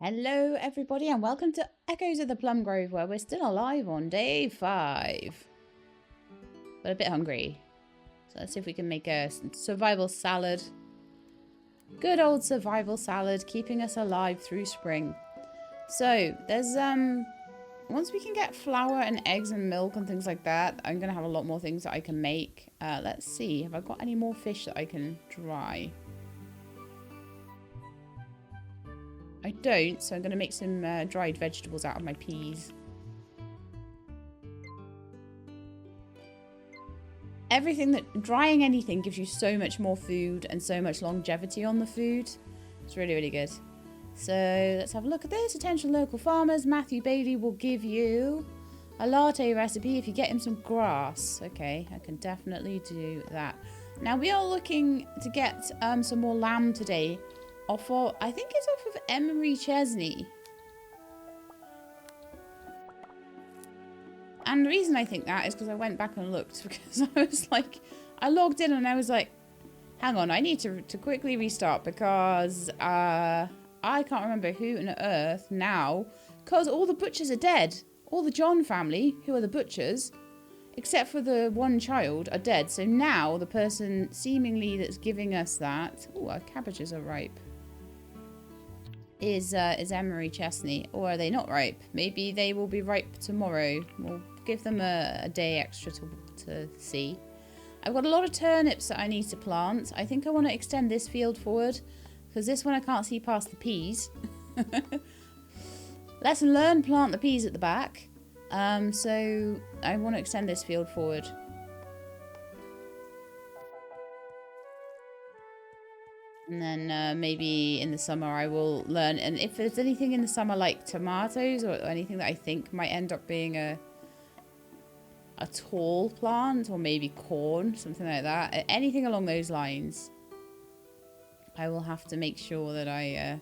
Hello, everybody, and welcome to Echoes of the Plum Grove, where we're still alive on day 5. But a bit hungry. So let's see if we can make a survival salad. Good old survival salad, keeping us alive through spring. So, there's, once we can get flour and eggs and milk and things like that, I'm going to have a lot more things that I can make. Let's see, have I got any more fish that I can dry? I don't, so I'm going to make some dried vegetables out of my peas. Drying anything gives you so much more food and so much longevity on the food. It's really, really good. So let's have a look at this. Attention local farmers, Matthew Bailey will give you a latte recipe if you get him some grass. Okay, I can definitely do that. Now we are looking to get some more lamb today off of, I think it's off of Emery Chesney. And the reason I think that is because I went back and looked, because I was like, I logged in and I was like, hang on, I need to quickly restart because I can't remember who on earth now, because all the butchers are dead. All the John family, who are the butchers, except for the one child, are dead. So now the person seemingly that's giving us that, oh, our cabbages are ripe, is Emery Chesney. Or are they not ripe? Maybe they will be ripe tomorrow. We'll give them a day extra to see. I've got a lot of turnips that I need to plant. I think I want to extend this field forward because this one I can't see past the peas. Lesson learned, plant the peas at the back. So I want to extend this field forward. And then maybe in the summer I will learn. And if there's anything in the summer like tomatoes or anything that I think might end up being a tall plant, or maybe corn, something like that, anything along those lines, I will have to make sure that I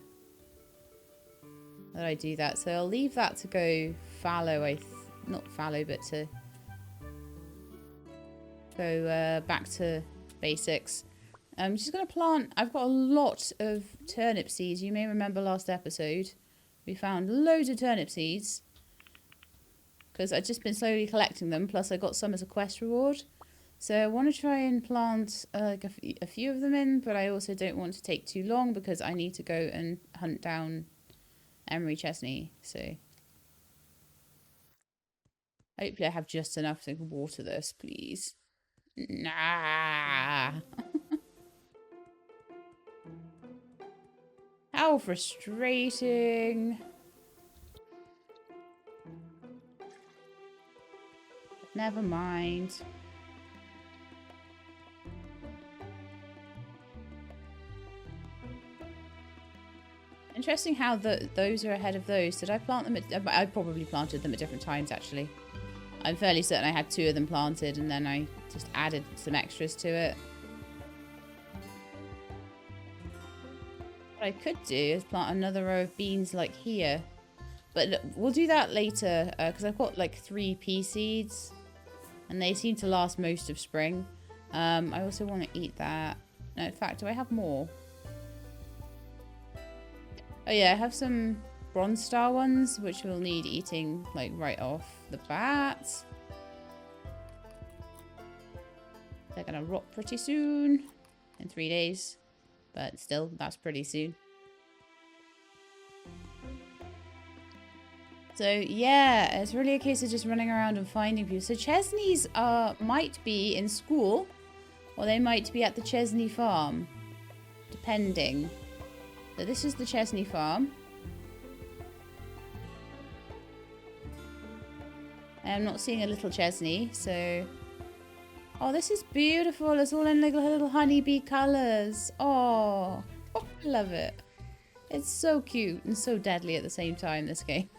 do that. So I'll leave that to go fallow. Not fallow, but to go back to basics. I'm just going to plant. I've got a lot of turnip seeds. You may remember last episode we found loads of turnip seeds because I've just been slowly collecting them, plus I got some as a quest reward. So I want to try and plant like a few of them in, but I also don't want to take too long because I need to go and hunt down Emery Chesney. So hopefully I have just enough to water this, please. Nah. How frustrating. Never mind. Interesting how those are ahead of those. Did I plant them I probably planted them at different times, actually. I'm fairly certain I had 2 of them planted and then I just added some extras to it. What I could do is plant another row of beans like here. But we'll do that later because I've got like 3 pea seeds and they seem to last most of spring. I also want to eat that. No, in fact, do I have more? Oh yeah, I have some Bronze Star ones, which we'll need eating like right off the bat. They're gonna rot pretty soon, in 3 days, but still, that's pretty soon. So yeah, it's really a case of just running around and finding people. So Chesneys might be in school, or they might be at the Chesney farm, depending. So this is the Chesney farm. I am not seeing a little Chesney, so... Oh, this is beautiful. It's all in little honeybee colours. Oh, I love it. It's so cute and so deadly at the same time, this game.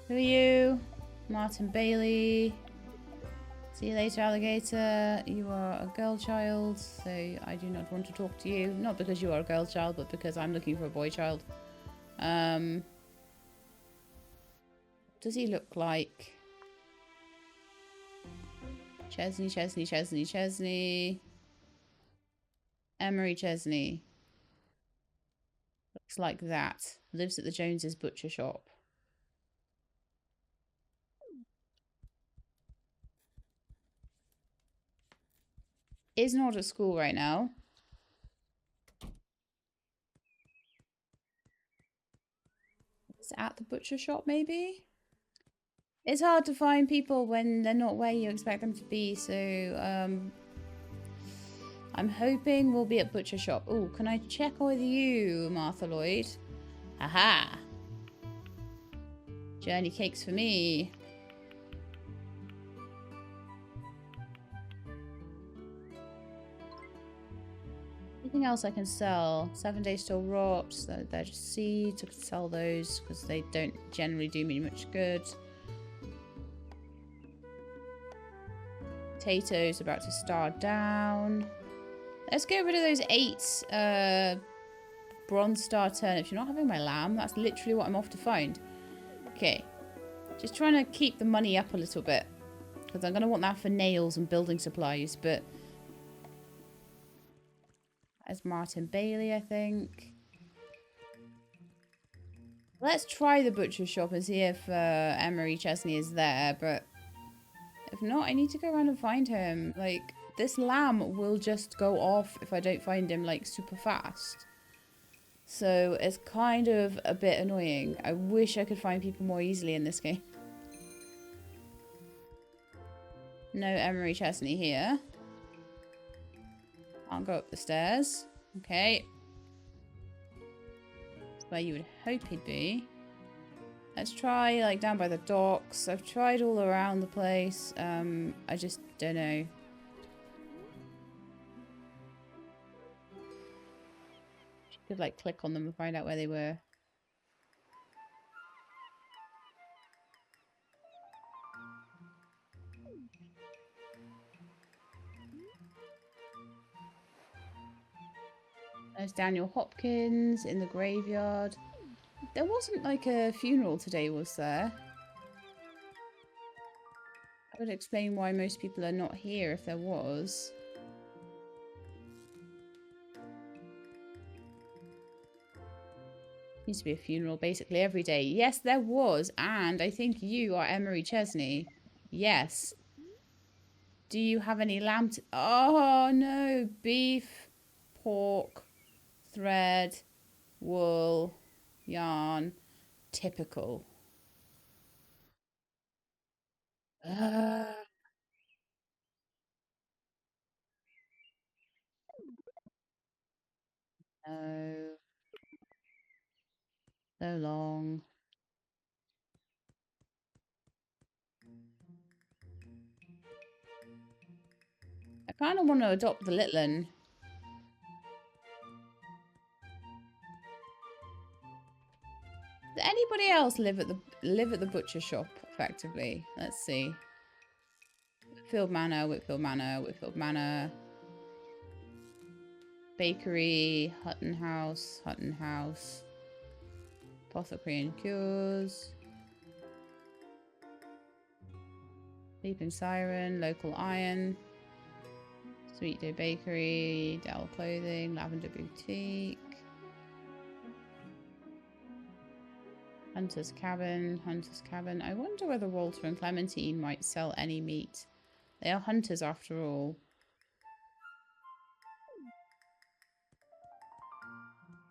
Who are you? Martin Bailey. See you later, alligator. You are a girl child, so I do not want to talk to you. Not because you are a girl child, but because I'm looking for a boy child. What does he look like? Chesney, Chesney, Chesney, Chesney. Emery Chesney. Looks like that. Lives at the Joneses butcher shop. Is not at school right now. Is at the butcher shop, maybe? It's hard to find people when they're not where you expect them to be, so I'm hoping we'll be at butcher shop. Oh, can I check with you, Martha Lloyd? Haha. Journey cakes for me. Anything else I can sell? 7-day store rocks. They're just seeds. I could sell those because they don't generally do me much good. Potatoes about to start down. Let's get rid of those 8 bronze star turnips. You're not having my lamb. That's literally what I'm off to find. Okay. Just trying to keep the money up a little bit. Because I'm going to want that for nails and building supplies. But as Martin Bailey, I think. Let's try the butcher shop and see if Emery Chesney is there. But if not, I need to go around and find him. Like, this lamb will just go off if I don't find him, like, super fast. So it's kind of a bit annoying. I wish I could find people more easily in this game. No Emery Chesney here. Can't go up the stairs. Okay. That's where you would hope he'd be. Let's try, like, down by the docks. I've tried all around the place. I just don't know. Could, like, click on them and find out where they were. There's Daniel Hopkins in the graveyard. There wasn't, like, a funeral today, was there? That would explain why most people are not here if there was. Needs to be a funeral basically every day. Yes, there was. And I think you are Emery Chesney. Yes. Do you have any lamb? Oh, no. Beef, pork, thread, wool, yarn. Typical. No. So long. I kind of want to adopt the little one. Does anybody else live at the butcher shop effectively? Let's see. Whitfield Manor, Whitfield Manor, Whitfield Manor. Bakery, Hutton House, Hutton House. Apothecary and Cures. Sleeping Siren, Local Iron. Sweet Day Bakery, Dell Clothing, Lavender Boutique. Hunter's Cabin, Hunter's Cabin. I wonder whether Walter and Clementine might sell any meat. They are hunters after all.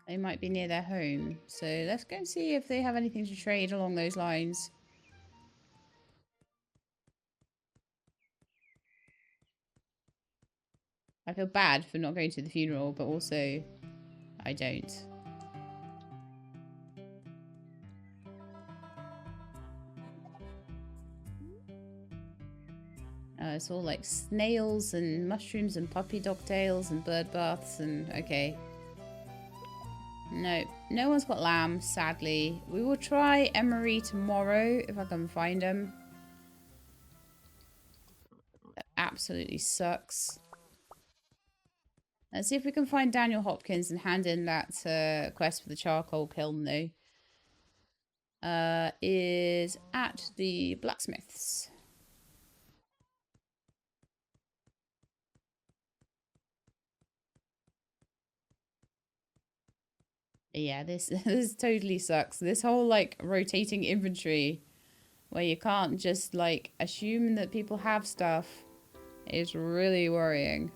They might be near their home. So let's go and see if they have anything to trade along those lines. I feel bad for not going to the funeral, but also I don't. It's all like snails and mushrooms and puppy dog tails and bird baths and okay. No, no one's got lamb, sadly. We will try Emery tomorrow if I can find him. That absolutely sucks. Let's see if we can find Daniel Hopkins and hand in that quest for the charcoal kiln though. Is at the blacksmiths. Yeah, this this totally sucks. This whole like rotating inventory where you can't just like assume that people have stuff is really worrying.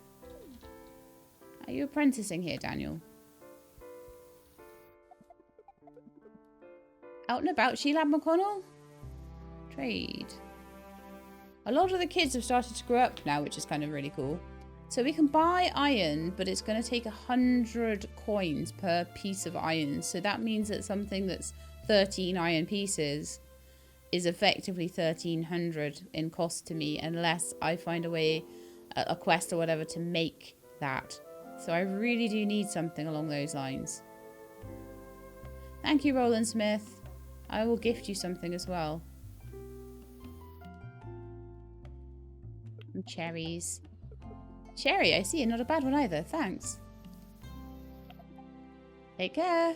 Are you apprenticing here, Daniel? Out and about, Sheila McConnell? Trade. A lot of the kids have started to grow up now, which is kind of really cool. So we can buy iron, but it's going to take 100 coins per piece of iron. So that means that something that's 13 iron pieces is effectively 1,300 in cost to me, unless I find a way, a quest or whatever, to make that. So I really do need something along those lines. Thank you, Roland Smith. I will gift you something as well. Some cherries. Cherry, I see. Not a bad one either. Thanks. Take care.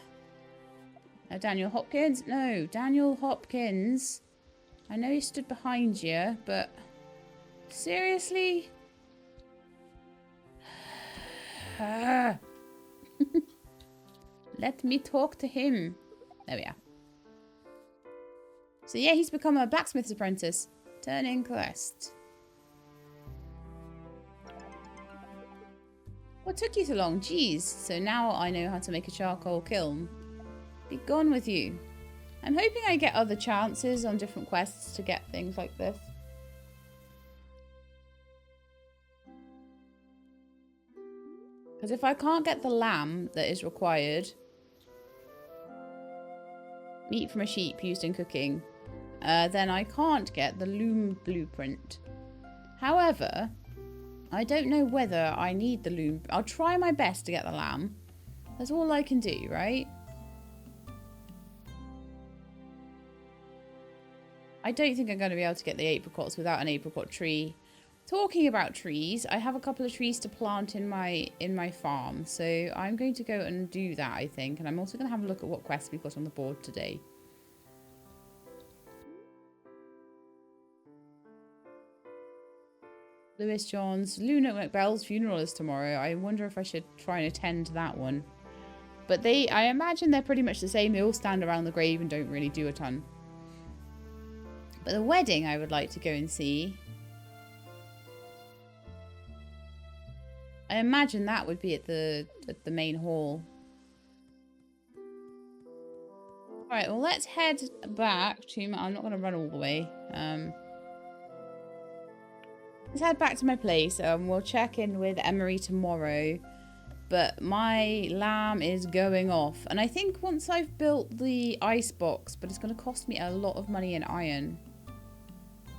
Daniel Hopkins? No, Daniel Hopkins. I know he stood behind you, but... Seriously? Let me talk to him. There we are. So yeah, he's become a blacksmith's apprentice. Turning quest. What took you so long? Jeez. So now I know how to make a charcoal kiln. Be gone with you. I'm hoping I get other chances on different quests to get things like this. Because if I can't get the lamb that is required, meat from a sheep used in cooking, then I can't get the loom blueprint. However, I don't know whether I need the loom. I'll try my best to get the lamb. That's all I can do, right? I don't think I'm going to be able to get the apricots without an apricot tree. Talking about trees, I have a couple of trees to plant in my farm. So I'm going to go and do that, I think. And I'm also going to have a look at what quests we've got on the board today. Lewis Johns. Luna McBell's funeral is tomorrow. I wonder if I should try and attend that one. But I imagine they're pretty much the same. They all stand around the grave and don't really do a ton. But the wedding I would like to go and see. I imagine that would be at the main hall. Alright, well let's head back to... I'm not going to run all the way. Let's head back to my place. We'll check in with Emery tomorrow. But my lamb is going off. And I think once I've built the ice box, but it's going to cost me a lot of money in iron.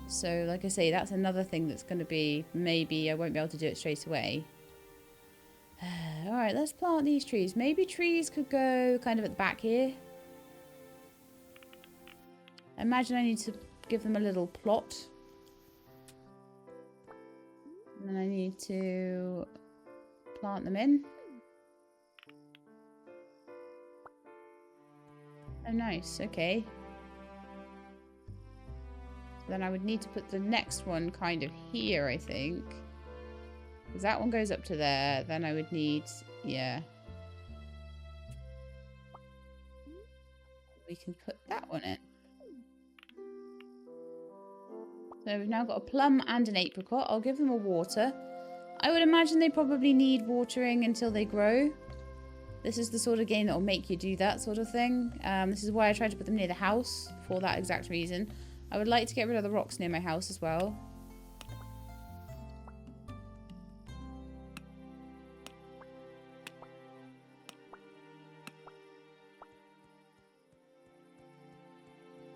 So, like I say, that's another thing that's going to be... Maybe I won't be able to do it straight away. Alright, let's plant these trees. Maybe trees could go kind of at the back here. I imagine I need to give them a little plot. And then I need to plant them in. Oh, nice. Okay. Then I would need to put the next one kind of here, I think. Because that one goes up to there. Then I would need... Yeah. We can put that one in. So we've now got a plum and an apricot. I'll give them a water. I would imagine they probably need watering until they grow. This is the sort of game that will make you do that sort of thing. This is why I tried to put them near the house, for that exact reason. I would like to get rid of the rocks near my house as well.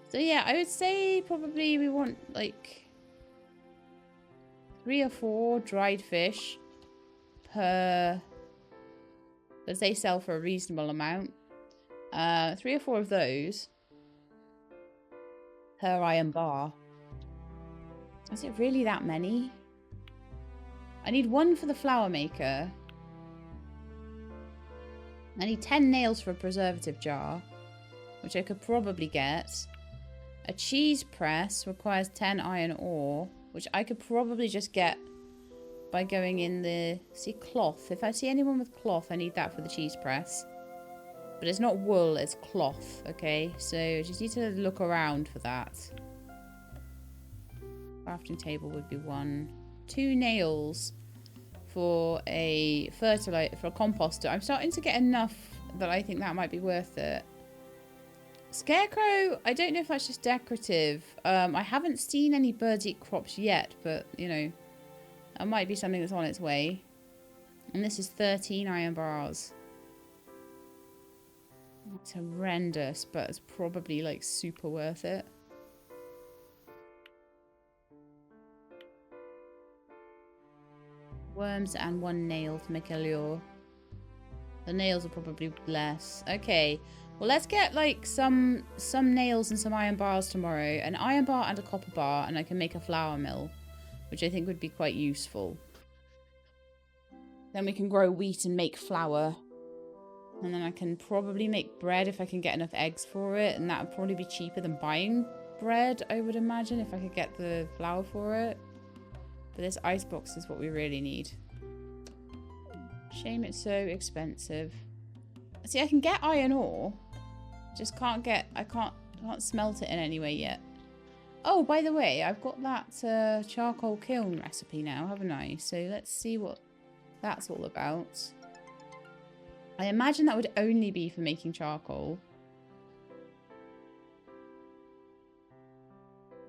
So yeah, I would say probably we want like 3 or 4 dried fish per, let's say, sell for a reasonable amount. 3 or 4 of those per iron bar. Is it really that many? I need 1 for the flour maker. I need 10 nails for a preservative jar, which I could probably get. A cheese press requires 10 iron ore, which I could probably just get by going in the... See, cloth. If I see anyone with cloth, I need that for the cheese press. But it's not wool, it's cloth, okay? So just need to look around for that. Crafting table would be 1. 2 nails for a fertilizer, for a composter. I'm starting to get enough that I think that might be worth it. Scarecrow, I don't know if that's just decorative. I haven't seen any birds eat crops yet, but, you know, that might be something that's on its way. And this is 13 iron bars. It's horrendous, but it's probably, like, super worth it. Worms and 1 nail to make a lure. The nails are probably less. Okay. Well, let's get, like, some nails and some iron bars tomorrow. An iron bar and a copper bar, and I can make a flour mill, which I think would be quite useful. Then we can grow wheat and make flour. And then I can probably make bread if I can get enough eggs for it. And that would probably be cheaper than buying bread, I would imagine, if I could get the flour for it. But this icebox is what we really need. Shame it's so expensive. See, I can get iron ore. Just can't get... I can't smelt it in any way yet. Oh, by the way, I've got that charcoal kiln recipe now, haven't I? So let's see what that's all about. I imagine that would only be for making charcoal.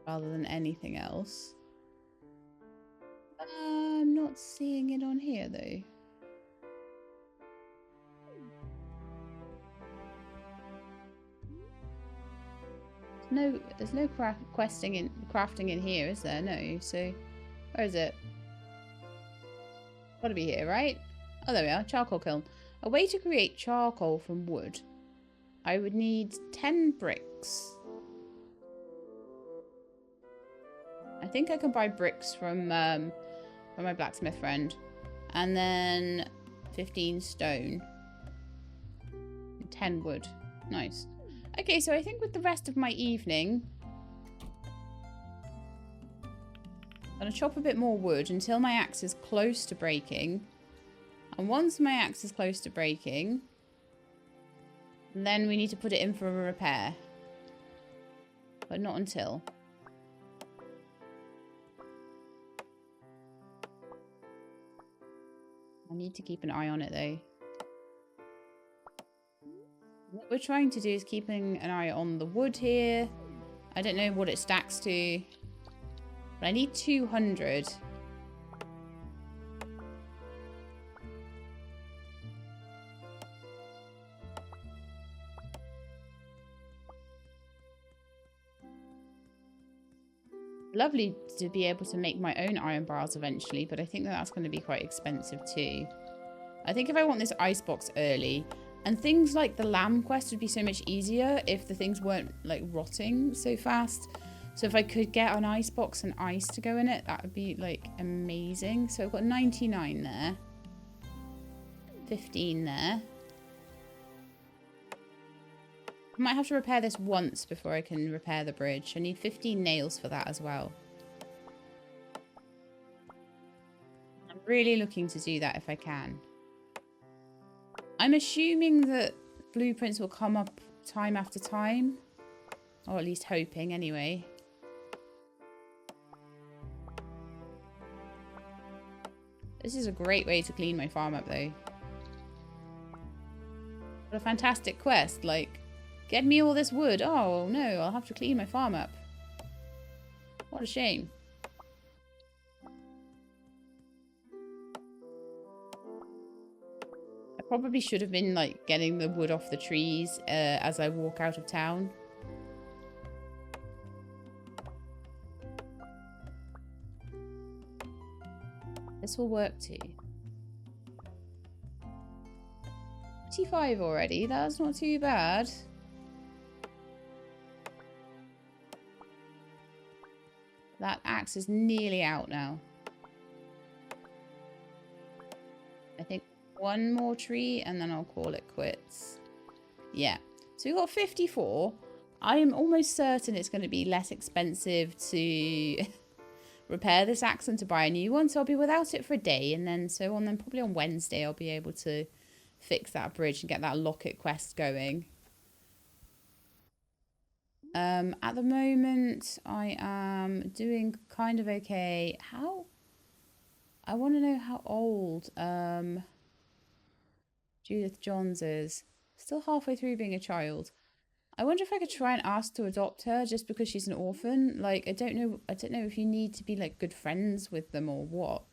Rather than anything else. I'm not seeing it on here, though. There's no crafting in here, is there? No. So, where is it? Gotta be here, right? Oh, there we are. Charcoal kiln. A way to create charcoal from wood. I would need 10 bricks. I think I can buy bricks from my blacksmith friend. And then 15 stone. And 10 wood. Nice. Okay, so I think with the rest of my evening, I'm going to chop a bit more wood until my axe is close to breaking. And once my axe is close to breaking, then we need to put it in for a repair. But not until. I need to keep an eye on it though. What we're trying to do is keeping an eye on the wood here. I don't know what it stacks to. But I need 200. Lovely to be able to make my own iron bars eventually, but I think that that's going to be quite expensive too. I think if I want this icebox early, and things like the lamb quest would be so much easier if the things weren't like rotting so fast. So if I could get an icebox and ice to go in it, that would be like amazing. So I've got 99 there. 15 there. I might have to repair this once before I can repair the bridge. I need 15 nails for that as well. I'm really looking to do that if I can. I'm assuming that blueprints will come up time after time. Or at least hoping, anyway. This is a great way to clean my farm up, though. What a fantastic quest. Like, get me all this wood. Oh, no, I'll have to clean my farm up. What a shame. Probably should have been like getting the wood off the trees as I walk out of town. This will work too. 85 already, that's not too bad. That axe is nearly out now. I think one more tree and then I'll call it quits. Yeah, so we've got 54. I am almost certain it's going to be less expensive to repair this axe than to buy a new one, so I'll be without it for a day and then so on. Then probably on Wednesday I'll be able to fix that bridge and get that locket quest going. At the moment, I am doing kind of okay. I want to know how old Judith Johns is. Still halfway through being a child. I wonder if I could try and ask to adopt her just because she's an orphan. Like, I don't know if you need to be like good friends with them or what.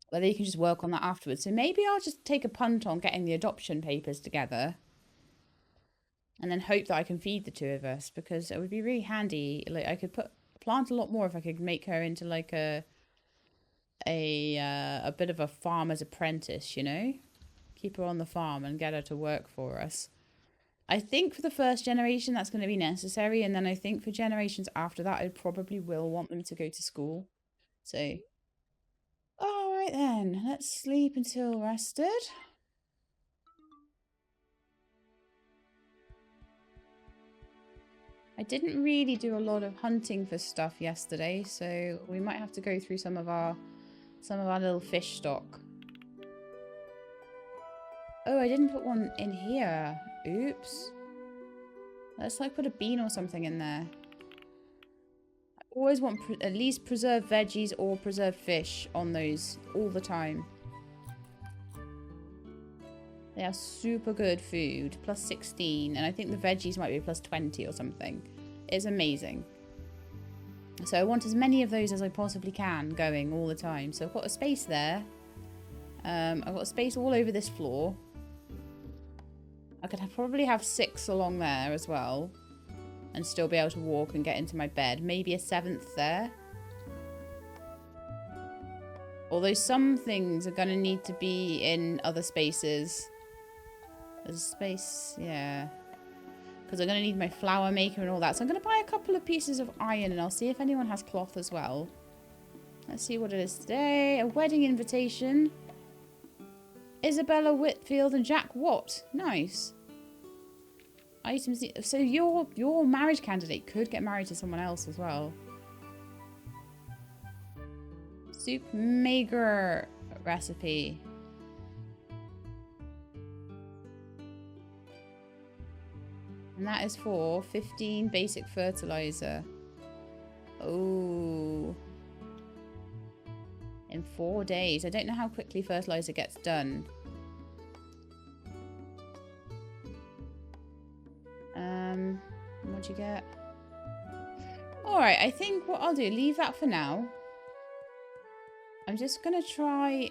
Whether you can just work on that afterwards. So maybe I'll just take a punt on getting the adoption papers together. And then hope that I can feed the two of us, because it would be really handy. Like, I could plant a lot more if I could make her into like a bit of a farmer's apprentice, you know? Keep her on the farm and get her to work for us. I think for the first generation that's going to be necessary, and then I think for generations after that I probably will want them to go to school. So, all right then, let's sleep until rested. I didn't really do a lot of hunting for stuff yesterday, so we might have to go through some of our little fish stock. Oh, I didn't put one in here. Oops. Let's like put a bean or something in there. I always want at least preserved veggies or preserved fish on those all the time. They are super good food. Plus 16. And I think the veggies might be plus 20 or something. It's amazing. So I want as many of those as I possibly can going all the time. So I've got a space there. I've got a space all over this floor. I could probably have 6 along there as well. And still be able to walk and get into my bed. Maybe a 7th there. Although some things are going to need to be in other spaces. There's a space, yeah. Because I'm going to need my flour maker and all that. So I'm going to buy a couple of pieces of iron and I'll see if anyone has cloth as well. Let's see what it is today. A wedding invitation. Isabella Whitfield and Jack Watt. Nice. Items. So your marriage candidate could get married to someone else as well. Soup maker recipe. And that is for 15 basic fertilizer. Oh. In 4 days. I don't know how quickly fertilizer gets done. What'd you get? Alright, I think what I'll do, leave that for now. I'm just gonna try...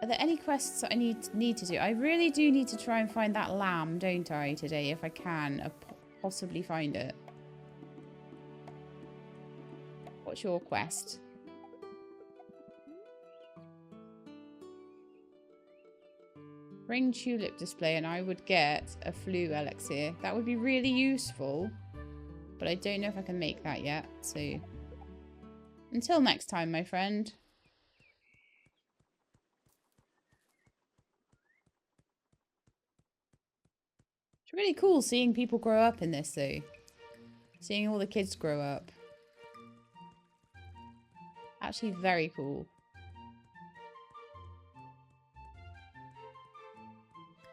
Are there any quests that I need to do? I really do need to try and find that lamb, don't I, today, if I can possibly find it. What's your quest? Bring tulip display and I would get a flu elixir. That would be really useful. But I don't know if I can make that yet, so... Until next time, my friend. It's really cool seeing people grow up in this, though. Seeing all the kids grow up. Actually, very cool.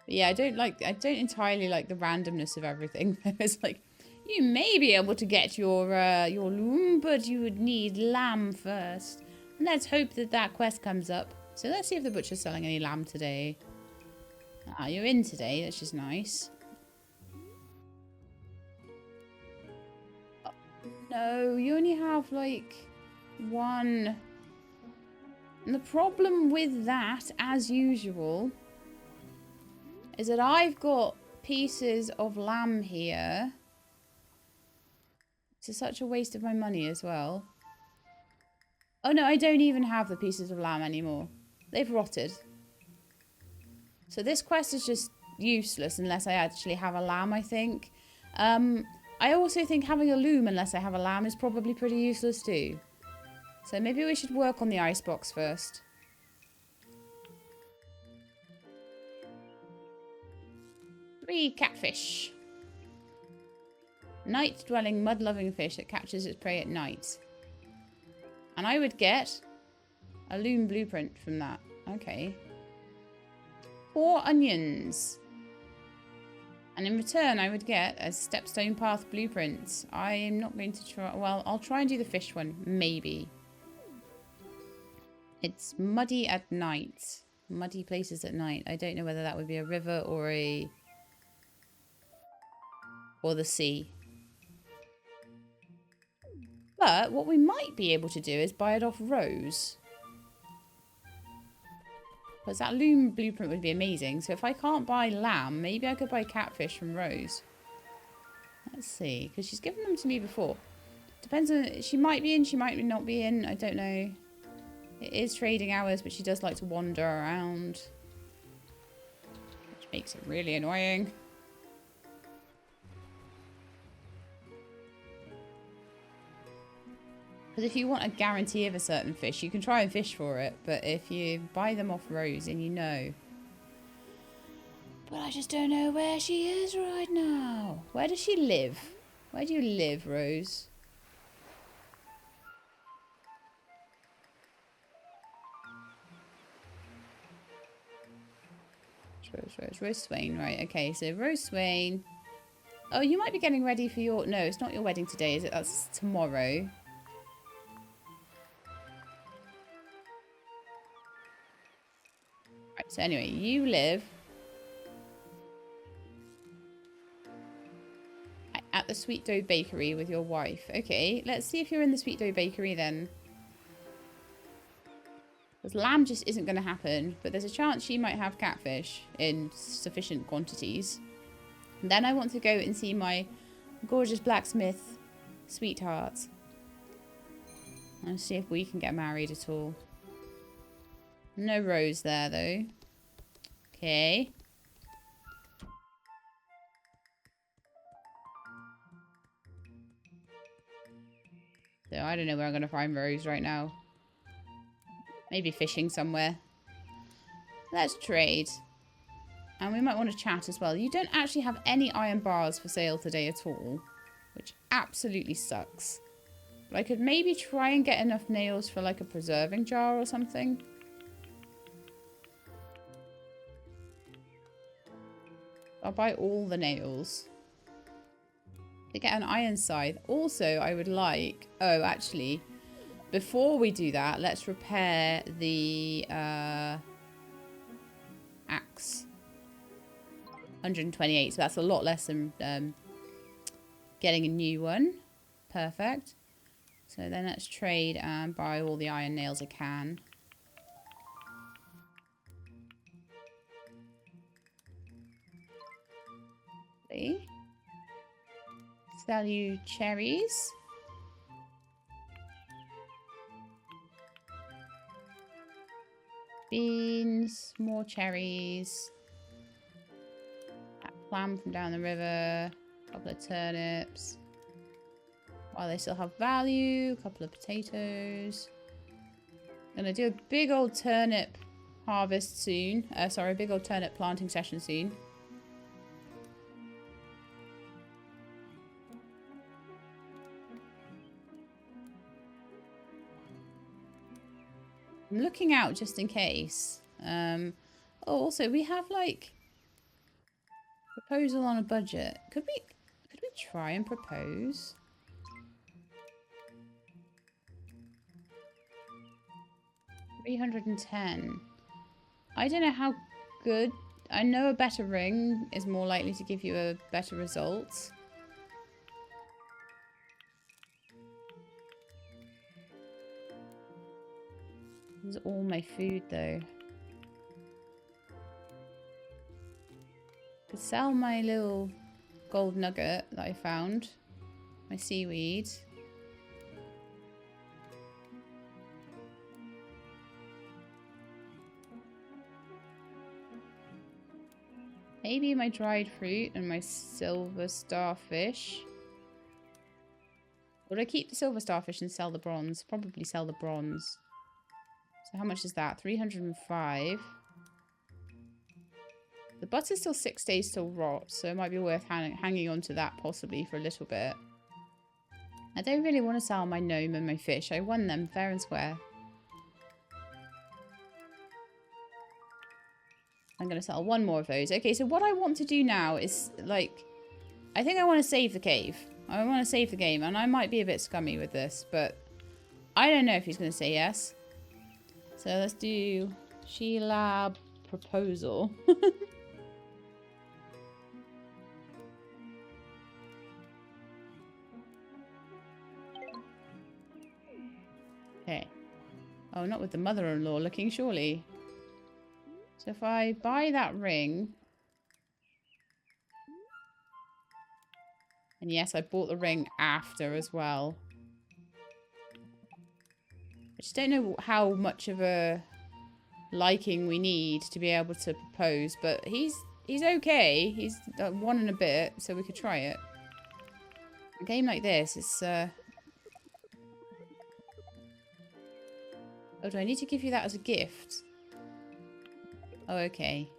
But yeah, I don't entirely like the randomness of everything. It's like, you may be able to get your loom, but you would need lamb first. And let's hope that that quest comes up. So let's see if the butcher's selling any lamb today. Ah, you're in today. That's just nice. No, you only have like 1. And the problem with that, as usual, is that I've got pieces of lamb here. It's such a waste of my money as well. Oh no, I don't even have the pieces of lamb anymore. They've rotted. So this quest is just useless unless I actually have a lamb, I think. I also think having a loom unless I have a lamb is probably pretty useless too. So maybe we should work on the icebox first. Three catfish. Night-dwelling, mud-loving fish that catches its prey at night. And I would get a loom blueprint from that. Okay. 4 onions. And in return, I would get a stepstone path blueprint. I am not going to try... Well, I'll try and do the fish one. Maybe. It's muddy at night. Muddy places at night. I don't know whether that would be a river or a... or the sea. But what we might be able to do is buy it off Rose. Because that loom blueprint would be amazing. So if I can't buy lamb, maybe I could buy catfish from Rose. Let's see. Because she's given them to me before. Depends on... She might be in, she might not be in. I don't know. It is trading hours, but she does like to wander around. Which makes it really annoying. Because if you want a guarantee of a certain fish, you can try and fish for it. But if you buy them off Rose, and you know. But I just don't know where she is right now. Where does she live? Where do you live, Rose? Rose Swain, right. Okay, so Rose Swain. Oh, you might be getting ready for your... No, it's not your wedding today, is it? That's tomorrow. Right, so anyway, you live at the Sweet Dough Bakery with your wife. Okay, let's see if you're in the Sweet Dough Bakery then. Because lamb just isn't going to happen, but there's a chance she might have catfish in sufficient quantities. And then I want to go and see my gorgeous blacksmith sweetheart. And see if we can get married at all. No Rose there, though. Okay. So I don't know where I'm going to find Rose right now. Maybe fishing somewhere. Let's trade. And we might want to chat as well. You don't actually have any iron bars for sale today at all. Which absolutely sucks. But I could maybe try and get enough nails for like a preserving jar or something. I'll buy all the nails. To get an iron scythe. Also, I would like... Oh, actually... Before we do that, let's repair the axe. 128, so that's a lot less than getting a new one. Perfect. So then let's trade and buy all the iron nails I can. See? Sell you cherries. Beans, more cherries. That plum from down the river. A couple of turnips. While they still have value. A couple of potatoes. Gonna do a big old turnip harvest soon. Sorry, a big old turnip planting session soon. I'm looking out just in case. Oh, also we have like proposal on a budget. Could we try and propose? $310. I don't know how good. I know a better ring is more likely to give you a better result. This is all my food, though. Could sell my little gold nugget that I found. My seaweed. Maybe my dried fruit and my silver starfish. Would I keep the silver starfish and sell the bronze? Probably sell the bronze. So how much is that? 305. The butter's still 6 days till rot, so it might be worth hanging on to that possibly for a little bit. I don't really want to sell my gnome and my fish. I won them fair and square. I'm going to sell one more of those. Okay, so what I want to do now is, like, I think I want to save the cave. I want to save the game, and I might be a bit scummy with this, but I don't know if he's going to say yes. So let's do She-Lab proposal. Okay. Oh, not with the mother-in-law looking, surely. So if I buy that ring... And yes, I bought the ring after as well. I just don't know how much of a liking we need to be able to propose, but he's okay. He's one and a bit, so we could try it. A game like this, it's... Oh, do I need to give you that as a gift? Oh, okay.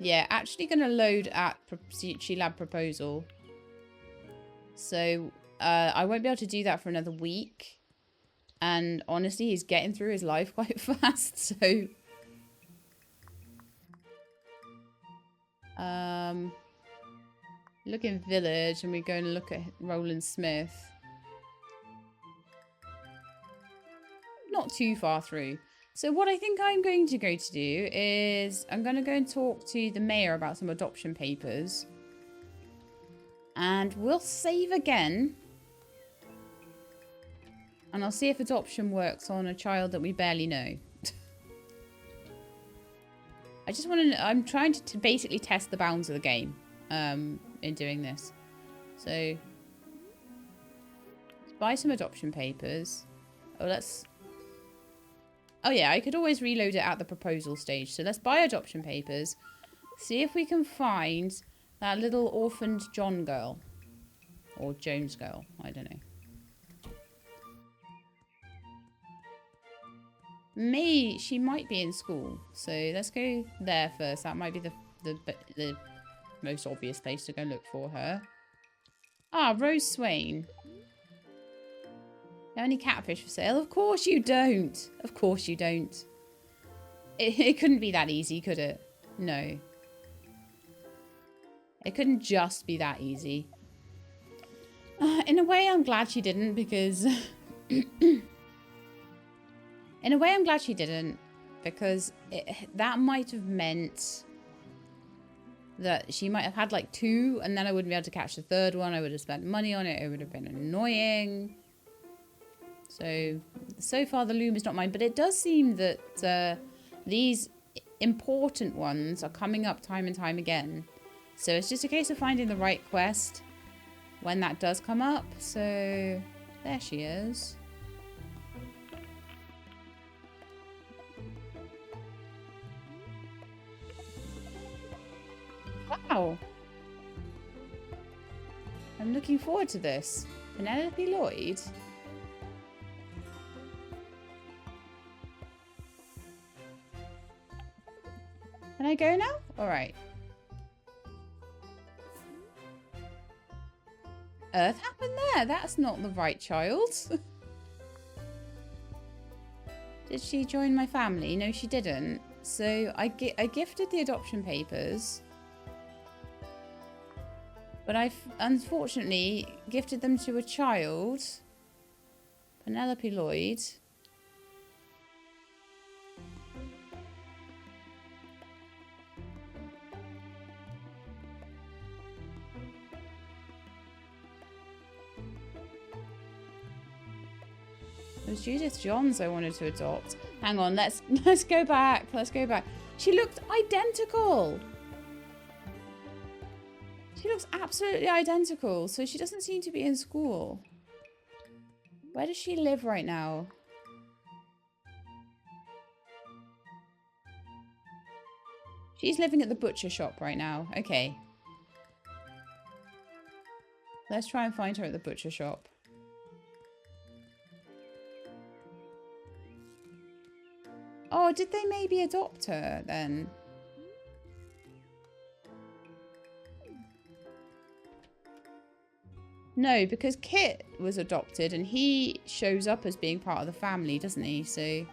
Yeah, actually going to load at She-Lab proposal. So, I won't be able to do that for another week. And honestly, he's getting through his life quite fast, so... Look in village, and we're going to look at Roland Smith. Not too far through. So what I think I'm going to go to do is I'm going to go and talk to the mayor about some adoption papers. And we'll save again. And I'll see if adoption works on a child that we barely know. I just want to... I'm trying to basically test the bounds of the game in doing this. So, let's buy some adoption papers. Oh, let's... Oh yeah, I could always reload it at the proposal stage. So let's buy adoption papers. See if we can find that little orphaned John girl. Or Jones girl. I don't know. She might be in school. So let's go there first. That might be the most obvious place to go look for her. Ah, Rose Swain. Any catfish for sale? Of course you don't. Of course you don't. It couldn't be that easy, could it? No. It couldn't just be that easy. In a way, I'm glad she didn't, because... In a way, I'm glad she didn't, because that might have meant that she might have had like 2, and then I wouldn't be able to catch the 3rd one. I would have spent money on it. It would have been annoying. So far the loom is not mine, but it does seem that these important ones are coming up time and time again. So it's just a case of finding the right quest when that does come up. So there she is. Wow. I'm looking forward to this. Penelope Lloyd. Can I go now? Alright. Earth happened there. That's not the right child. Did she join my family? No, she didn't. So I gifted the adoption papers. But I've unfortunately gifted them to a child. Penelope Lloyd. It was Judith Johns I wanted to adopt. Hang on, let's go back. Let's go back. She looked identical. She looks absolutely identical. So she doesn't seem to be in school. Where does she live right now? She's living at the butcher shop right now. Okay. Let's try and find her at the butcher shop. Oh, did they maybe adopt her then? No, because Kit was adopted and he shows up as being part of the family, doesn't he? So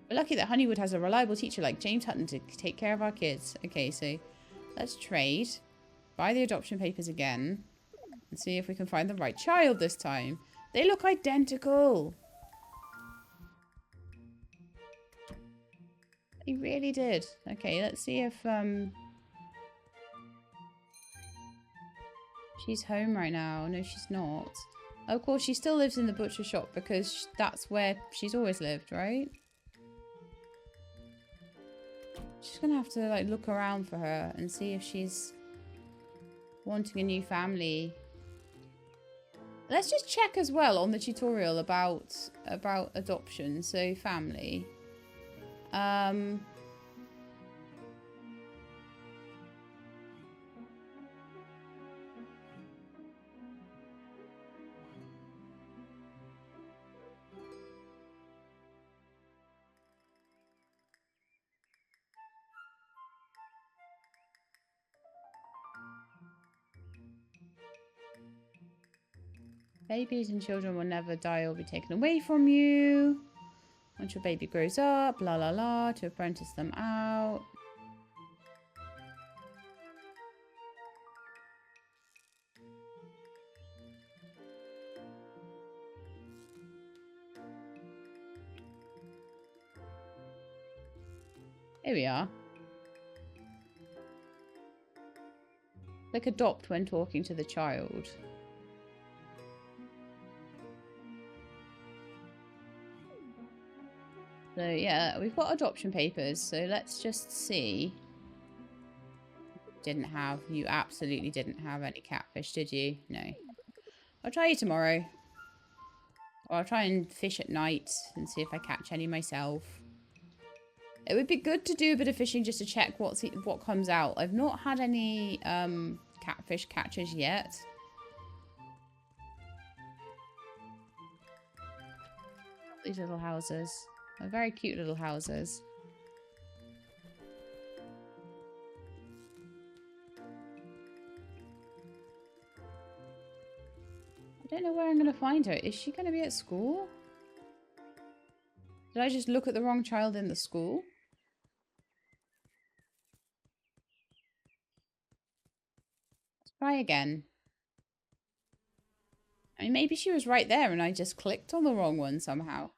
We're lucky that Honeywood has a reliable teacher like James Hutton to take care of our kids. Okay, so let's trade. Buy the adoption papers again. And see if we can find the right child this time. They look identical. They really did. Okay, let's see if she's home right now. No, she's not. Of course, she still lives in the butcher shop because that's where she's always lived, right? She's gonna have to like look around for her and see if she's wanting a new family. Let's just check as well on the tutorial about adoption. So family. Babies and children will never die or be taken away from you. Once your baby grows up, la la la, to apprentice them out. Here we are. Click adopt when talking to the child. So yeah, we've got adoption papers, so let's just see. You absolutely didn't have any catfish, did you? No. I'll try you tomorrow. Or I'll try and fish at night and see if I catch any myself. It would be good to do a bit of fishing just to check what comes out. I've not had any catfish catches yet. These little houses. They're very cute little houses. I don't know where I'm going to find her. Is she going to be at school? Did I just look at the wrong child in the school? Let's try again. I mean, maybe she was right there and I just clicked on the wrong one somehow.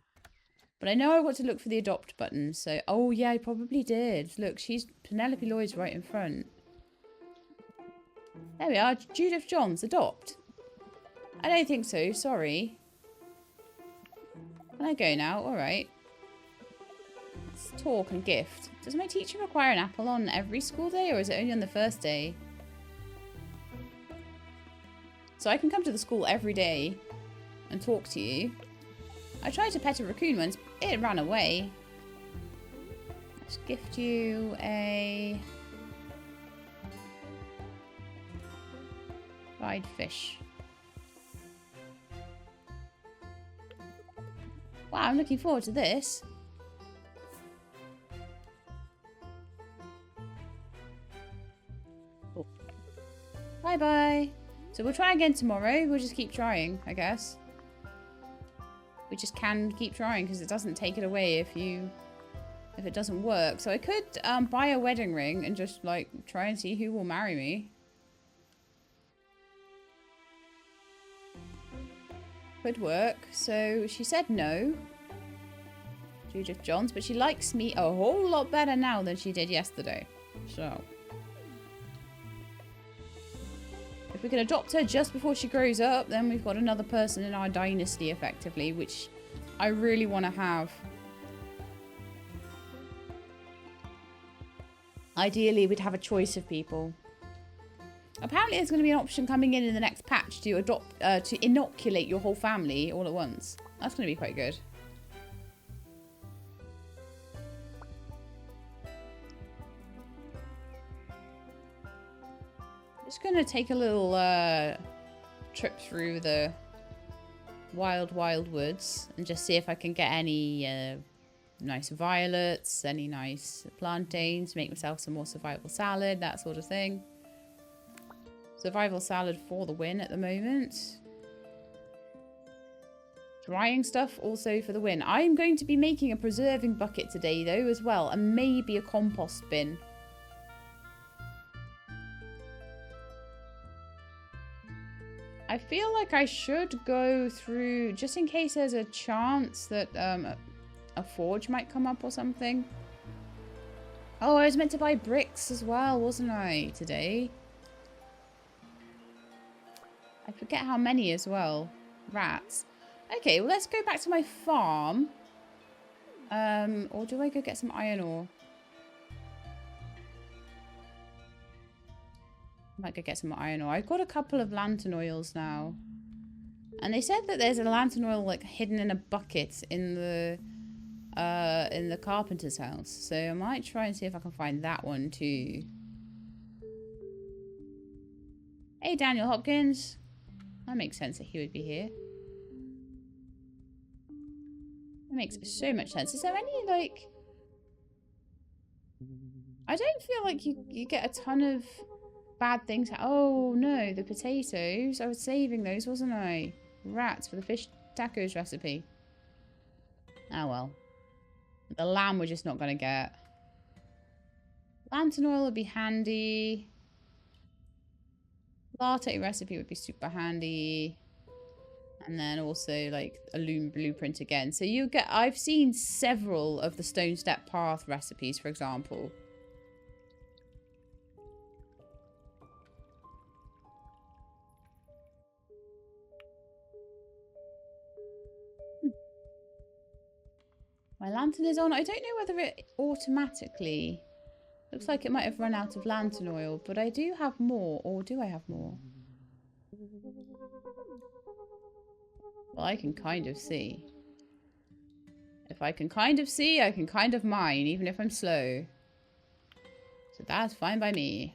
But I know I got to look for the adopt button, so... Oh, yeah, I probably did. Look, Penelope Lloyd's right in front. There we are. Judith Johns, adopt. I don't think so, sorry. Can I go now? Alright. Let's talk and gift. Does my teacher require an apple on every school day, or is it only on the first day? So I can come to the school every day and talk to you. I tried to pet a raccoon once, it ran away. Let's gift you a fried fish. Wow, I'm looking forward to this. Oh. Bye-bye. So we'll try again tomorrow. We'll just keep trying, I guess. We just can keep trying because it doesn't take it away if it doesn't work. So I could buy a wedding ring and just like try and see who will marry me. Could work. So she said no. Judith Johns, but she likes me a whole lot better now than she did yesterday. So if we can adopt her just before she grows up, then we've got another person in our dynasty, effectively, which I really want to have. Ideally, we'd have a choice of people. Apparently, there's going to be an option coming in the next patch to to inoculate your whole family all at once. That's going to be quite good. Just going to take a little trip through the wild woods and just see if I can get any nice violets, any nice plantains, make myself some more survival salad, that sort of thing. Survival salad for the win at the moment. Drying stuff also for the win. I'm going to be making a preserving bucket today though as well. And maybe a compost bin. I feel like I should go through, just in case there's a chance that a forge might come up or something. Oh, I was meant to buy bricks as well, wasn't I, today? I forget how many as well. Rats. Okay, well, let's go back to my farm. Or do I go get some iron ore? Might go get some iron ore. I've got a couple of lantern oils now. And they said that there's a lantern oil like hidden in a bucket in the carpenter's house. So I might try and see if I can find that one too. Hey, Daniel Hopkins. That makes sense that he would be here. That makes so much sense. Is there any like... I don't feel like you get a ton of bad things. Oh no, the potatoes. I was saving those, wasn't I? Rats for the fish tacos recipe. Oh well. The lamb we're just not going to get. Lantern oil would be handy. Latte recipe would be super handy. And then also like a loom blueprint again. So you get, I've seen several of the stone step path recipes, for example. My lantern is on. I don't know whether it automatically... Looks like it might have run out of lantern oil, but I do have more. Or do I have more? Well, I can kind of see. If I can kind of see, I can kind of mine, even if I'm slow. So that's fine by me.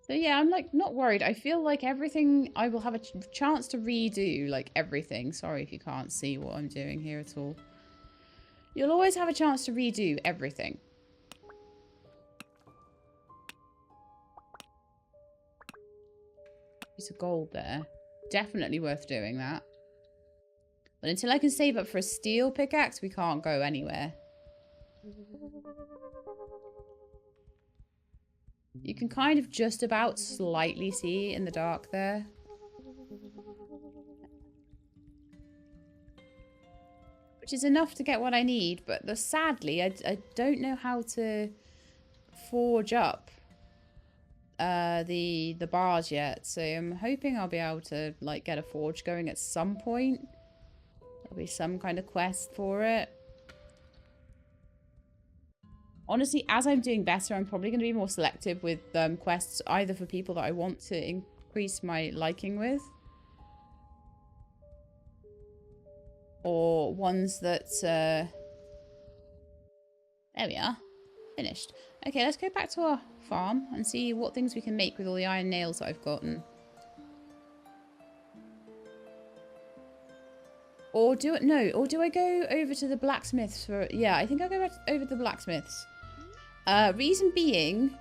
So yeah, I'm like not worried. I feel like everything, I will have a chance to redo like everything. Sorry if you can't see what I'm doing here at all. You'll always have a chance to redo everything. Piece of gold there. Definitely worth doing that. But until I can save up for a steel pickaxe, we can't go anywhere. You can kind of just about slightly see in the dark there. Which is enough to get what I need, but sadly, I don't know how to forge up the bars yet. So I'm hoping I'll be able to like get a forge going at some point. There'll be some kind of quest for it. Honestly, as I'm doing better, I'm probably going to be more selective with quests, either for people that I want to increase my liking with, or ones that... There we are. Finished. Okay, let's go back to our farm and see what things we can make with all the iron nails that I've gotten. Or do it... No, or do I go over to the blacksmiths for... Yeah, I think I'll go over to the blacksmiths. Reason being,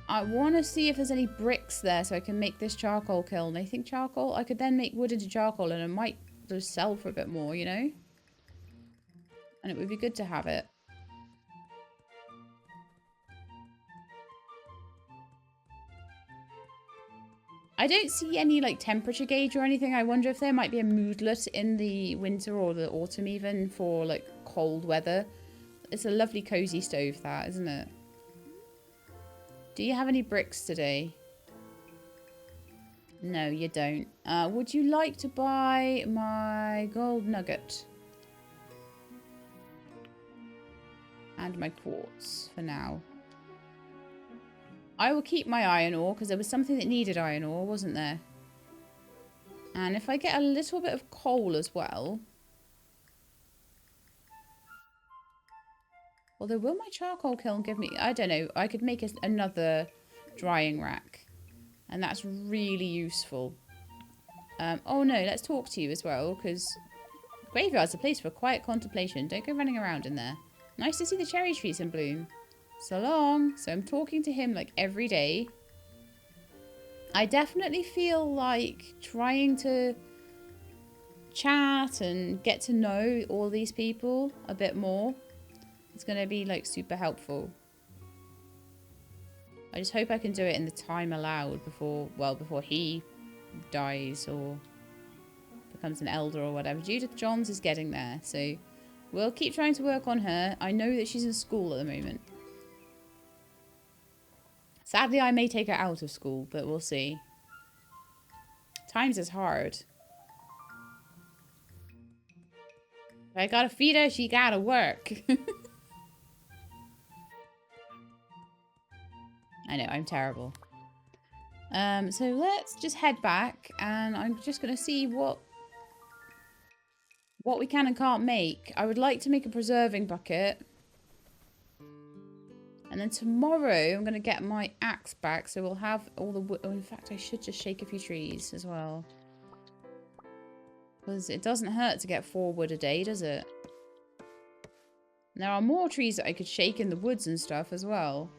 I want to see if there's any bricks there so I can make this charcoal kiln. I think charcoal, I could then make wood into charcoal and it might just sell for a bit more, you know? And it would be good to have it. I don't see any like temperature gauge or anything. I wonder if there might be a moodlet in the winter or the autumn even for like cold weather. It's a lovely cozy stove, that, isn't it? Do you have any bricks today? No, you don't. Would you like to buy my gold nugget? And my quartz for now. I will keep my iron ore because there was something that needed iron ore, wasn't there? And if I get a little bit of coal as well... Although, will my charcoal kiln give me... I don't know. I could make another drying rack. And that's really useful. Oh, no. Let's talk to you as well. Because graveyard's a place for quiet contemplation. Don't go running around in there. Nice to see the cherry trees in bloom. So long. So I'm talking to him like every day. I definitely feel like trying to chat and get to know all these people a bit more. It's going to be like super helpful. I just hope I can do it in the time allowed before he dies or becomes an elder or whatever. Judith Johns is getting there, so we'll keep trying to work on her. I know that she's in school at the moment. Sadly, I may take her out of school, but we'll see. Times is hard. I gotta feed her, she gotta work. I know, I'm terrible. So let's just head back, and I'm just gonna see what we can and can't make. I would like to make a preserving bucket. And then tomorrow I'm gonna get my axe back, so we'll have all the wood. Oh, in fact, I should just shake a few trees as well. Because it doesn't hurt to get 4 wood a day, does it? And there are more trees that I could shake in the woods and stuff as well.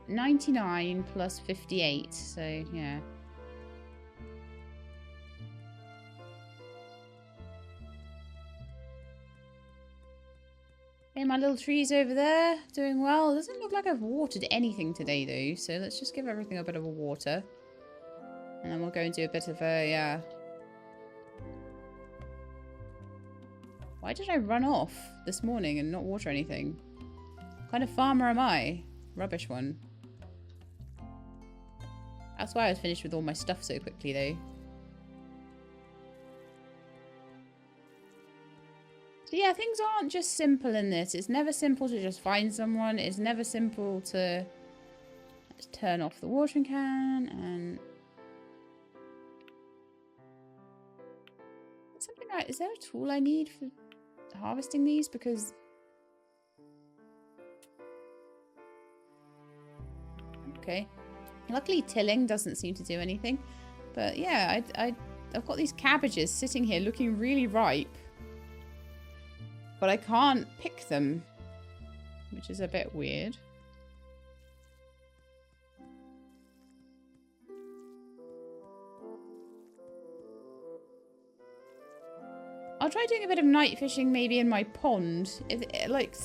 99 plus 58, so yeah. Hey, my little trees over there, doing well. It doesn't look like I've watered anything today though, so let's just give everything a bit of a water. And then we'll go and do a bit of a, Why did I run off this morning and not water anything? What kind of farmer am I? Rubbish one. That's why I was finished with all my stuff so quickly though. So yeah, things aren't just simple in this. It's never simple to just find someone. It's never simple to... Let's turn off the watering can and... Something like... Is there a tool I need for harvesting these? Because... Okay. Luckily tilling doesn't seem to do anything. But yeah, I've got these cabbages sitting here looking really ripe. But I can't pick them, which is a bit weird. I'll try doing a bit of night fishing maybe in my pond. Like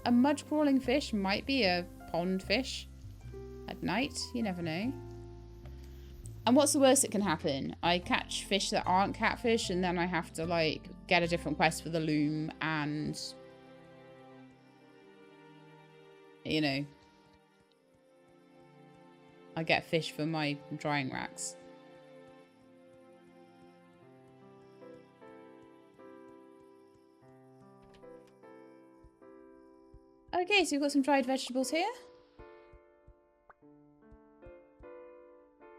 a mud crawling fish might be a pond fish at night. You never know. And what's the worst that can happen? I catch fish that aren't catfish and then I have to like get a different quest for the loom and, you know, I get fish for my drying racks. Okay, so we've got some dried vegetables here.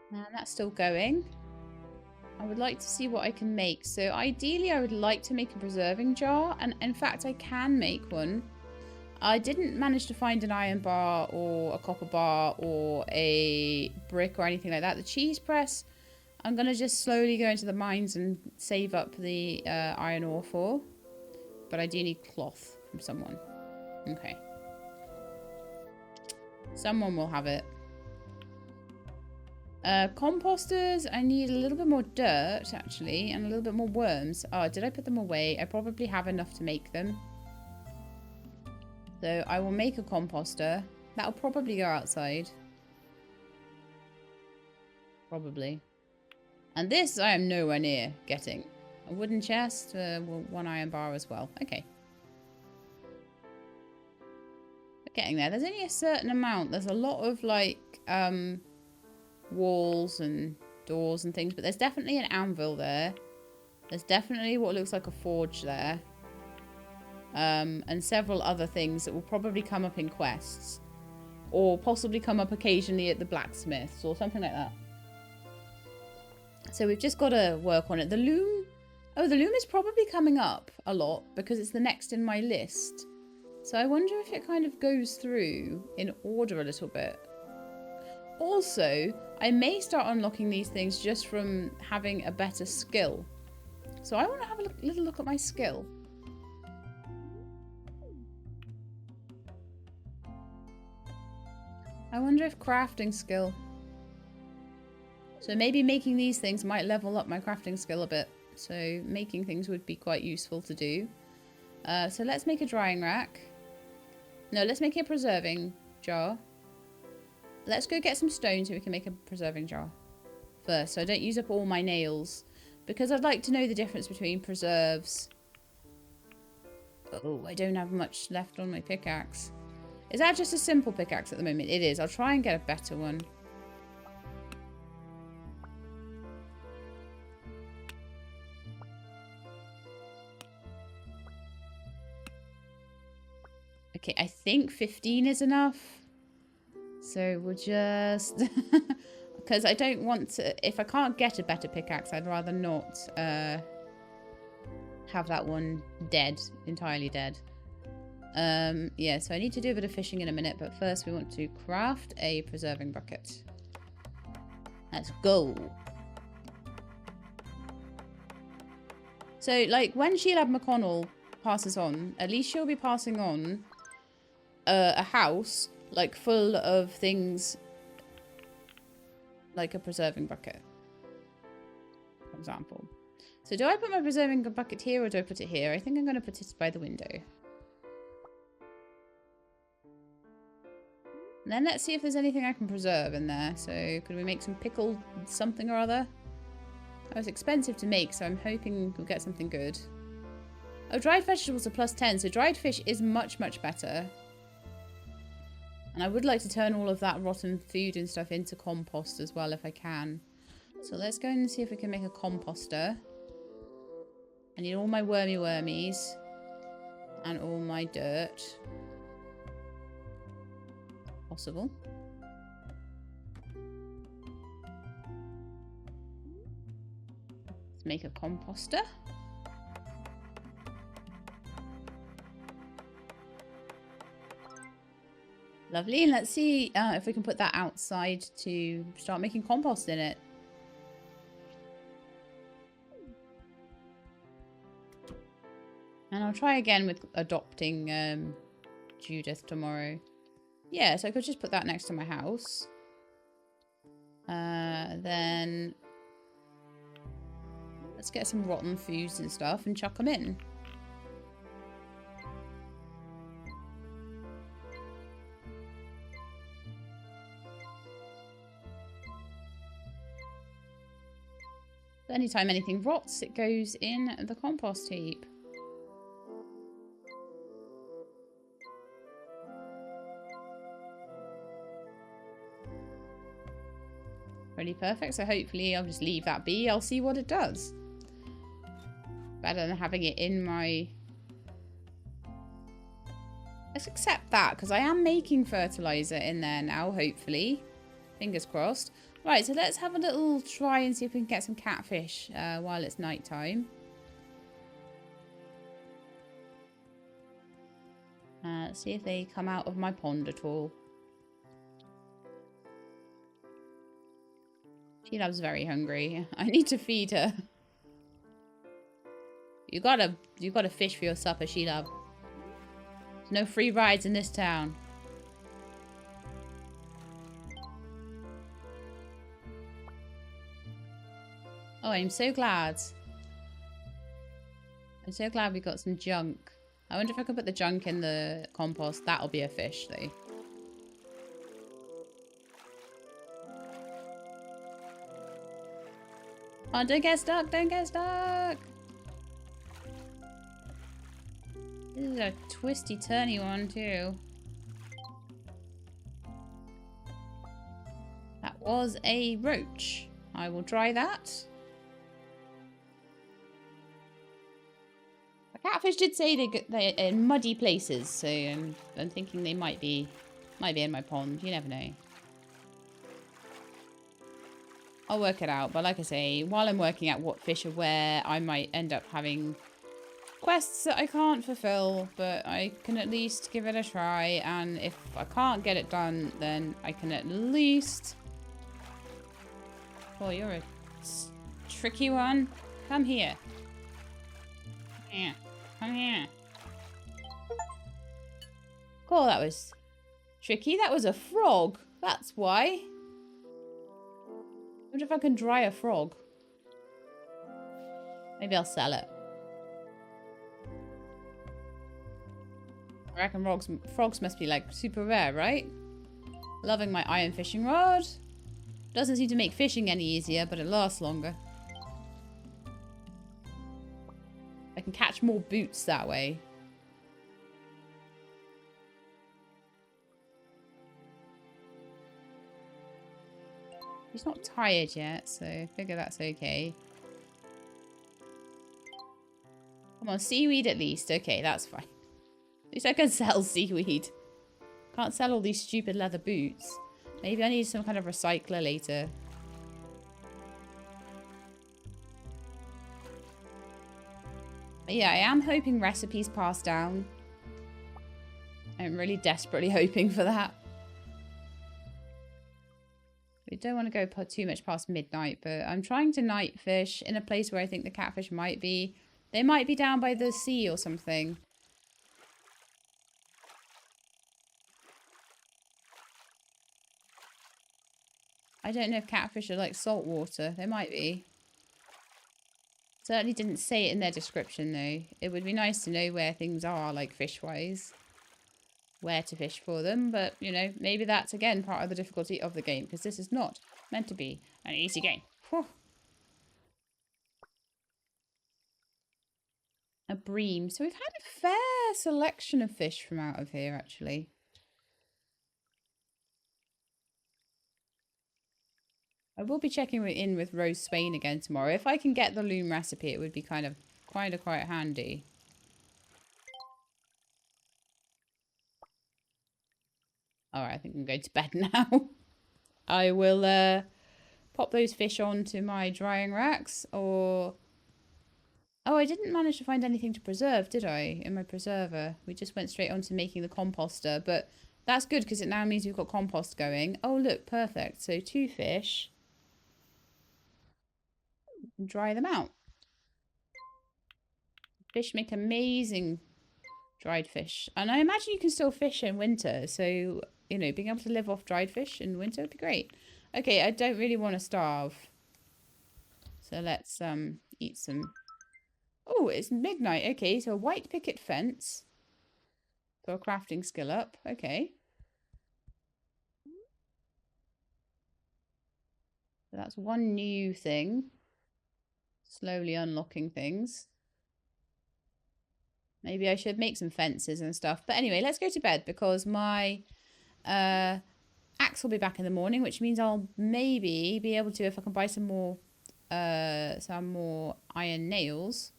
And that's still going. I would like to see what I can make. So ideally I would like to make a preserving jar. And in fact I can make one. I didn't manage to find an iron bar or a copper bar or a brick or anything like that. The cheese press, I'm going to just slowly go into the mines and save up the iron ore for. But I do need cloth from someone. Okay. Someone will have it. Composters, I need a little bit more dirt, actually, and a little bit more worms. Oh, did I put them away? I probably have enough to make them. So I will make a composter. That'll probably go outside. Probably. And this I am nowhere near getting. A wooden chest, 1 iron bar as well. Okay. We're getting there. There's only a certain amount. There's a lot of, like, walls and doors and things, but there's definitely an anvil there. There's definitely what looks like a forge there. And several other things that will probably come up in quests. Or possibly come up occasionally at the blacksmiths or something like that. So we've just got to work on it. The loom... Oh, the loom is probably coming up a lot because it's the next in my list. So I wonder if it kind of goes through in order a little bit. Also, I may start unlocking these things just from having a better skill. So I want to have a little look at my skill. I wonder if crafting skill. So maybe making these things might level up my crafting skill a bit. So making things would be quite useful to do. So let's make a drying rack. No, let's make a preserving jar. Let's go get some stone so we can make a preserving jar first. So I don't use up all my nails. Because I'd like to know the difference between preserves. Oh, I don't have much left on my pickaxe. Is that just a simple pickaxe at the moment? It is. I'll try and get a better one. Okay, I think 15 is enough. So we'll just... Because I don't want to... If I can't get a better pickaxe, I'd rather not have that one dead. Entirely dead. Yeah, so I need to do a bit of fishing in a minute. But first we want to craft a preserving bucket. Let's go. So, like, when Sheilab McConnell passes on, at least she'll be passing on a house, like, full of things like a preserving bucket, for example. So do I put my preserving bucket here or do I put it here? I think I'm going to put it by the window. And then let's see if there's anything I can preserve in there. So could we make some pickled something or other? That was expensive to make, so I'm hoping we'll get something good. Oh, dried vegetables are +10, so dried fish is much, much better. And I would like to turn all of that rotten food and stuff into compost as well if I can. So let's go and see if we can make a composter. I need all my wormies and all my dirt. Possible. Let's make a composter. Lovely, and let's see if we can put that outside to start making compost in it. And I'll try again with adopting Judith tomorrow. Yeah, so I could just put that next to my house. Then let's get some rotten foods and stuff and chuck them in. Anytime anything rots, it goes in the compost heap. Pretty perfect, so hopefully I'll just leave that be. I'll see what it does. Better than having it in my... Let's accept that, because I am making fertilizer in there now, hopefully. Fingers crossed. Right, so let's have a little try and see if we can get some catfish while it's night time. Let's see if they come out of my pond at all. She loves very hungry. I need to feed her. You gotta fish for your supper, Sheilab. There's no free rides in this town. Oh, I'm so glad. I'm so glad we got some junk. I wonder if I can put the junk in the compost. That'll be a fish, though. Oh, don't get stuck. Don't get stuck. This is a twisty, turny one, too. That was a roach. I will try that. The catfish did say they're in muddy places, so I'm thinking they might be in my pond. You never know. I'll work it out, but like I say, while I'm working out what fish are where, I might end up having quests that I can't fulfill, but I can at least give it a try, and if I can't get it done, then I can at least... Oh, you're a tricky one. Come here. Yeah, come here. Cool, that was Tricky, that was a frog. That's why. I wonder if I can dry a frog. Maybe I'll sell it. I reckon frogs must be like super rare, right? Loving my iron fishing rod. Doesn't seem to make fishing any easier, but it lasts longer. I can catch more boots that way. He's not tired yet, so I figure that's okay. Come on, seaweed at least. Okay, that's fine. At least I can sell seaweed. Can't sell all these stupid leather boots. Maybe I need some kind of recycler later. But yeah, I am hoping recipes pass down. I'm really desperately hoping for that. We don't want to go too much past midnight, but I'm trying to night fish in a place where I think the catfish might be. They might be down by the sea or something. I don't know if catfish are like salt water. They might be. Certainly didn't say it in their description though. It would be nice to know where things are, like fish-wise. Where to fish for them, but you know, maybe that's again part of the difficulty of the game, because this is not meant to be an easy game. Whew. A bream. So we've had a fair selection of fish from out of here, actually. I will be checking in with Rose Swain again tomorrow. If I can get the loom recipe, it would be kind of quite handy. Alright, I think I'm going to bed now. I will pop those fish onto my drying racks, or... Oh, I didn't manage to find anything to preserve, did I, in my preserver? We just went straight on to making the composter, but that's good because it now means we've got compost going. Oh, look, perfect. So 2 fish. Dry them out. Fish make amazing dried fish. And I imagine you can still fish in winter, so... You know, being able to live off dried fish in winter would be great. Okay, I don't really want to starve. So let's eat some. Oh, it's midnight. Okay, so a white picket fence. So a crafting skill up. Okay. So that's one new thing. Slowly unlocking things. Maybe I should make some fences and stuff. But anyway, let's go to bed because my... axe will be back in the morning, which means I'll maybe be able to, if I can buy some more iron nails,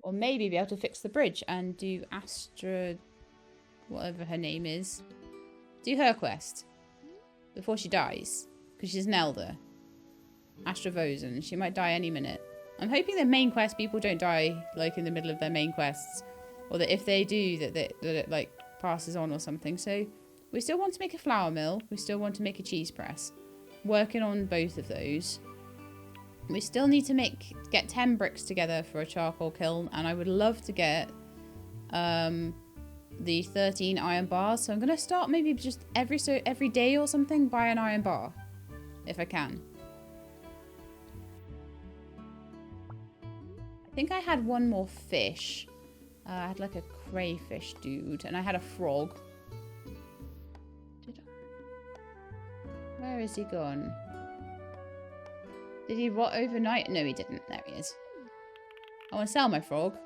or maybe be able to fix the bridge and do Astra, whatever her name is, do her quest before she dies, because she's an elder. Astra Vosen. She might die any minute. I'm hoping that main quest people don't die like in the middle of their main quests. Or that if they do, that it like passes on or something. So we still want to make a flour mill. We still want to make a cheese press. Working on both of those. We still need to get 10 bricks together for a charcoal kiln. And I would love to get the 13 iron bars. So I'm going to start maybe just every day or something buy an iron bar. If I can. I think I had one more fish. I had like a crayfish dude, and I had a frog. Did I? Where is he gone? Did he rot overnight? No, he didn't. There he is. I want to sell my frog.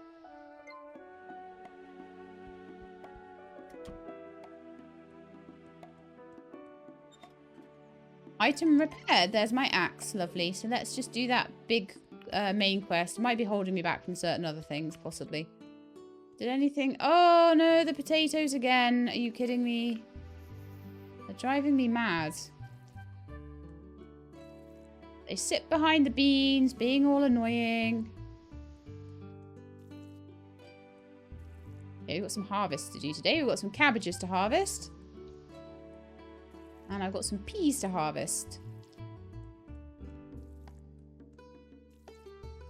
Item repaired. There's my axe. Lovely. So let's just do that big main quest. It might be holding me back from certain other things, possibly. Did anything... Oh, no, the potatoes again. Are you kidding me? They're driving me mad. They sit behind the beans, being all annoying. Okay, we've got some harvest to do today. We've got some cabbages to harvest. And I've got some peas to harvest.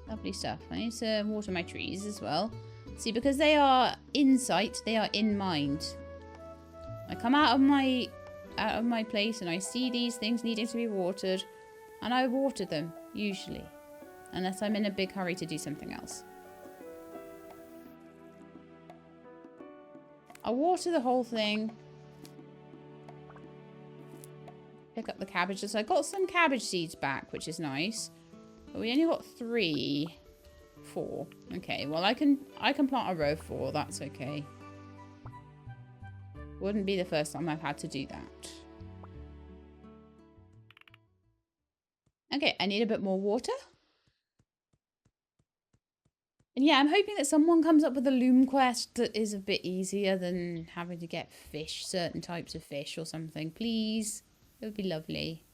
Lovely stuff. I need to water my trees as well. See, because they are in sight, they are in mind. I come out of my place and I see these things needing to be watered, and I water them, usually. Unless I'm in a big hurry to do something else. I'll water the whole thing. Pick up the cabbages. I got some cabbage seeds back, which is nice. But we only got 4. Okay, well I can plant a row of 4, that's okay. Wouldn't be the first time I've had to do that. Okay, I need a bit more water. And yeah, I'm hoping that someone comes up with a loom quest that is a bit easier than having to get fish, certain types of fish or something. Please. It would be lovely.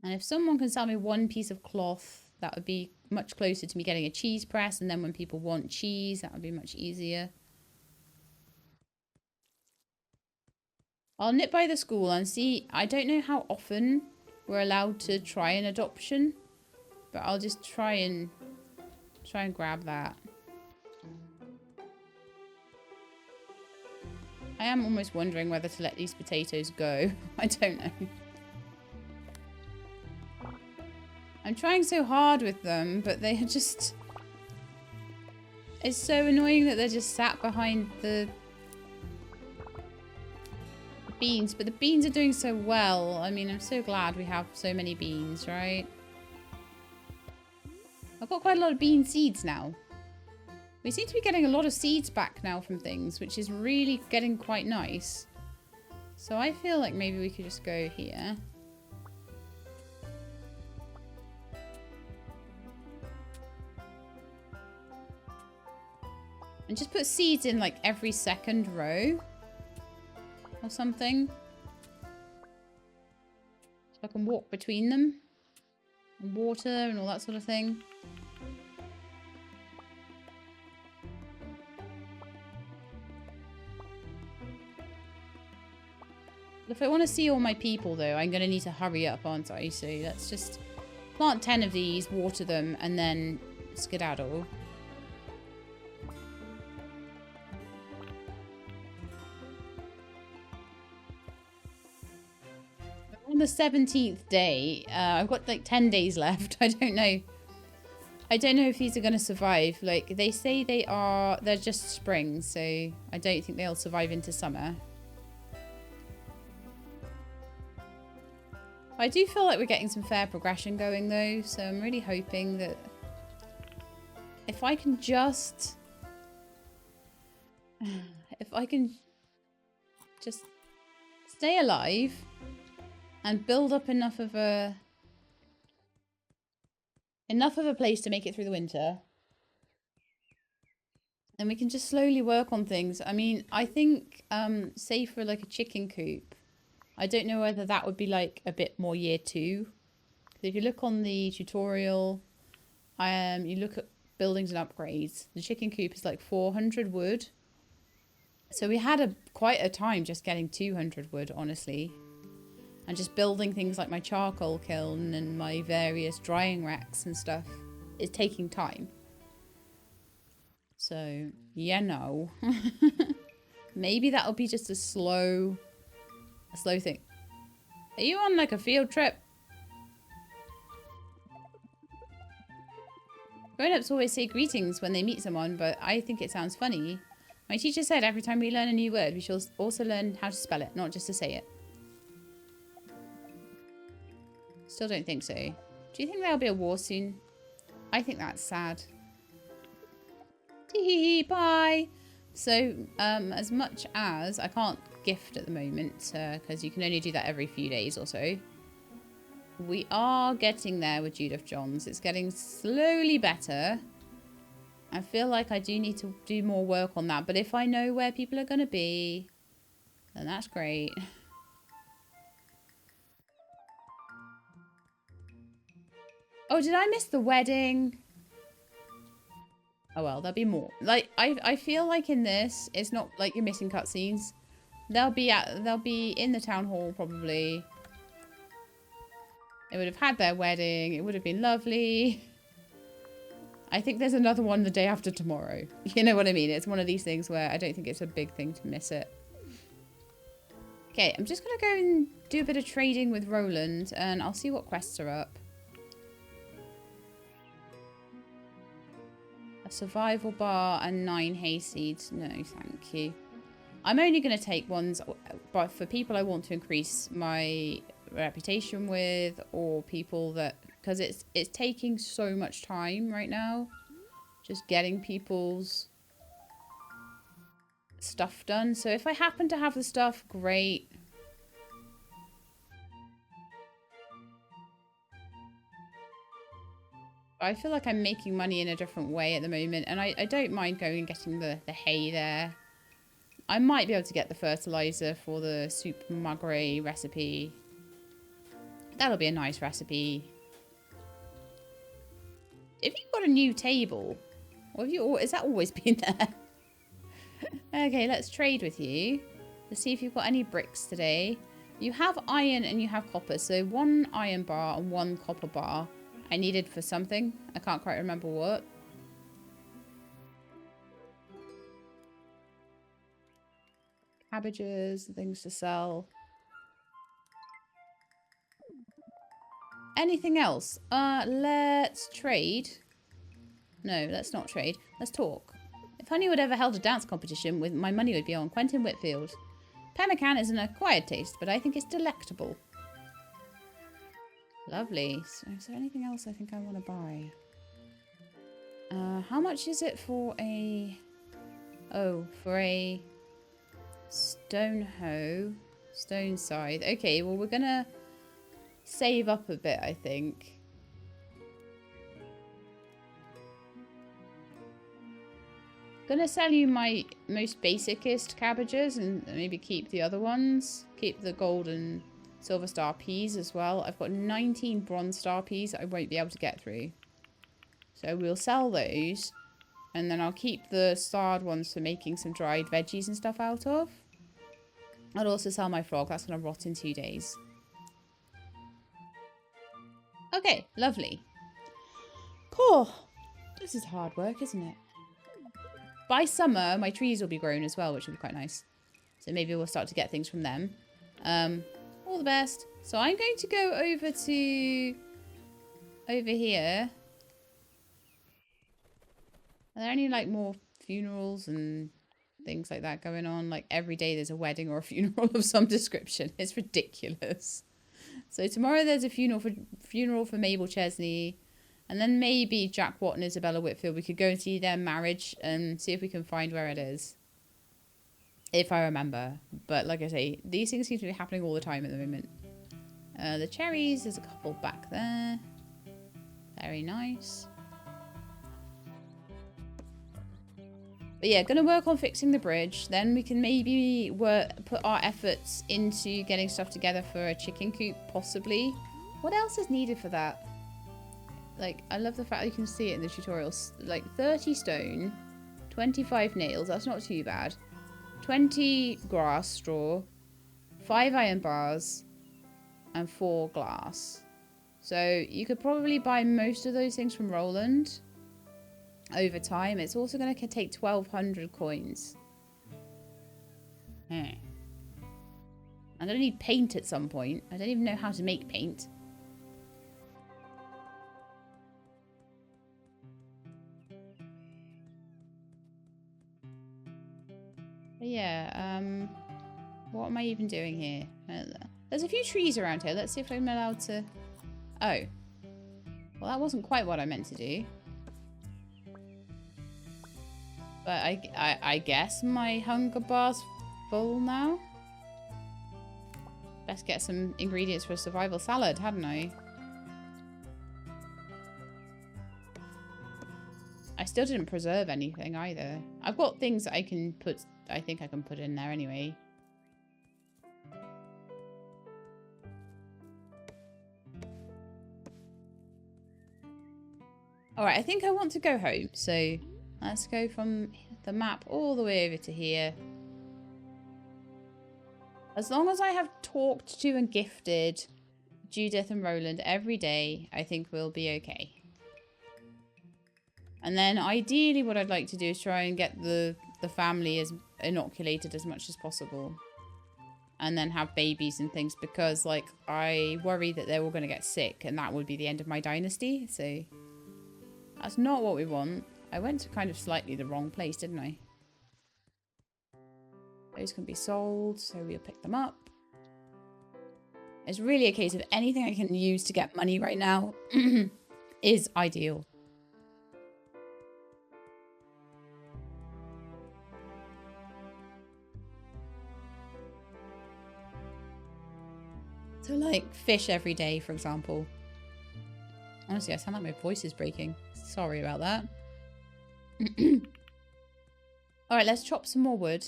And if someone can sell me 1 piece of cloth, that would be much closer to me getting a cheese press. And then when people want cheese, that would be much easier. I'll nip by the school and see. I don't know how often we're allowed to try an adoption, but I'll just try and grab that. I am almost wondering whether to let these potatoes go. I don't know. I'm trying so hard with them, but they are just... It's so annoying that they're just sat behind the beans. But the beans are doing so well. I mean, I'm so glad we have so many beans, right? I've got quite a lot of bean seeds now. We seem to be getting a lot of seeds back now from things, which is really getting quite nice. So I feel like maybe we could just go here. And just put seeds in like every second row. Or something. So I can walk between them. And water and all that sort of thing. If I want to see all my people, though, I'm going to need to hurry up, aren't I? So let's just plant 10 of these, water them, and then skedaddle. On the 17th day, I've got like 10 days left. I don't know. I don't know if these are going to survive. Like, they say they're just spring, so I don't think they'll survive into summer. I do feel like we're getting some fair progression going though, so I'm really hoping that if I can just stay alive and build up enough of a place to make it through the winter, then we can just slowly work on things. I mean, I think say for like a chicken coop, I don't know whether that would be like a bit more year 2. If you look on the tutorial, you look at buildings and upgrades, the chicken coop is like 400 wood. So we had quite a time just getting 200 wood, honestly. And just building things like my charcoal kiln and my various drying racks and stuff is taking time. So, yeah, no. Maybe that'll be just a slow thing. Are you on like a field trip? Grown-ups always say greetings when they meet someone, but I think it sounds funny. My teacher said every time we learn a new word, we should also learn how to spell it, not just to say it. Still don't think so. Do you think there'll be a war soon? I think that's sad. Tee-hee-hee, bye! So, as much as I can't gift at the moment, because you can only do that every few days or so, we are getting there with Judith Johns. It's getting slowly better. I feel like I do need to do more work on that, but if I know where people are going to be, then that's great. Oh, did I miss the wedding? Oh well, there'll be more. Like I feel like in this, it's not like you're missing cutscenes. They'll be in the town hall probably. They would have had their wedding. It would have been lovely. I think there's another one the day after tomorrow. You know what I mean? It's one of these things where I don't think it's a big thing to miss it. Okay, I'm just going to go and do a bit of trading with Roland, and I'll see what quests are up. A survival bar and 9 hay seeds. No, thank you. I'm only going to take ones but for people I want to increase my reputation with, or people that... Because it's taking so much time right now. Just getting people's stuff done. So if I happen to have the stuff, great. I feel like I'm making money in a different way at the moment. And I don't mind going and getting the hay there. I might be able to get the fertilizer for the soup magre recipe. That'll be a nice recipe. If you've got a new table, or have you, has that always been there? Okay, let's trade with you. Let's see if you've got any bricks today. You have iron and you have copper. So 1 iron bar and 1 copper bar I needed for something. I can't quite remember what. Cabbages, things to sell. Anything else? Let's trade. No, let's not trade. Let's talk. If Honeywood ever held a dance competition, with my money would be on Quentin Whitfield. Pemmican is an acquired taste, but I think it's delectable. Lovely. So is there anything else I think I want to buy? How much is it for a... Oh, for a stone hoe. Stone scythe. Okay, well we're gonna save up a bit, I think. Gonna sell you my most basicest cabbages and maybe keep the other ones. Keep the gold and silver star peas as well. I've got 19 bronze star peas that I won't be able to get through. So we'll sell those. And then I'll keep the starred ones for making some dried veggies and stuff out of. I'll also sell my frog. That's going to rot in 2 days. Okay, lovely. Cool. This is hard work, isn't it? By summer, my trees will be grown as well, which will be quite nice. So maybe we'll start to get things from them. All the best. So I'm going to go over to... over here. Are there any, like, more funerals and things like that going on? Like, every day there's a wedding or a funeral of some description. It's ridiculous. So tomorrow there's a funeral for Mabel Chesney. And then maybe Jack Watt and Isabella Whitfield. We could go and see their marriage and see if we can find where it is. If I remember. But like I say, these things seem to be happening all the time at the moment. The cherries, there's a couple back there. Very nice. But yeah, going to work on fixing the bridge. Then we can maybe put our efforts into getting stuff together for a chicken coop, possibly. What else is needed for that? Like, I love the fact that you can see it in the tutorials. Like, 30 stone, 25 nails, that's not too bad. 20 grass straw, 5 iron bars, and 4 glass. So you could probably buy most of those things from Roland over time. It's also going to take 1,200 coins. I'm going to need paint at some point. I don't even know how to make paint. But yeah, what am I even doing here? There's a few trees around here. Let's see if I'm allowed to... Oh. Well, that wasn't quite what I meant to do. But I guess my hunger bar's full now. Best get some ingredients for a survival salad, hadn't I? I still didn't preserve anything either. I've got things that I can put... I think I can put in there anyway. Alright, I think I want to go home. So let's go from the map all the way over to here. As long as I have talked to and gifted Judith and Roland every day, I think we'll be okay. And then ideally what I'd like to do is try and get the family as inoculated as much as possible. And then have babies and things, because like I worry that they're all going to get sick and that would be the end of my dynasty. So that's not what we want. I went to kind of slightly the wrong place, didn't I? Those can be sold, so we'll pick them up. It's really a case of anything I can use to get money right now is ideal. So like fish every day, for example. Honestly, I sound like my voice is breaking. Sorry about that. Alright, let's chop some more wood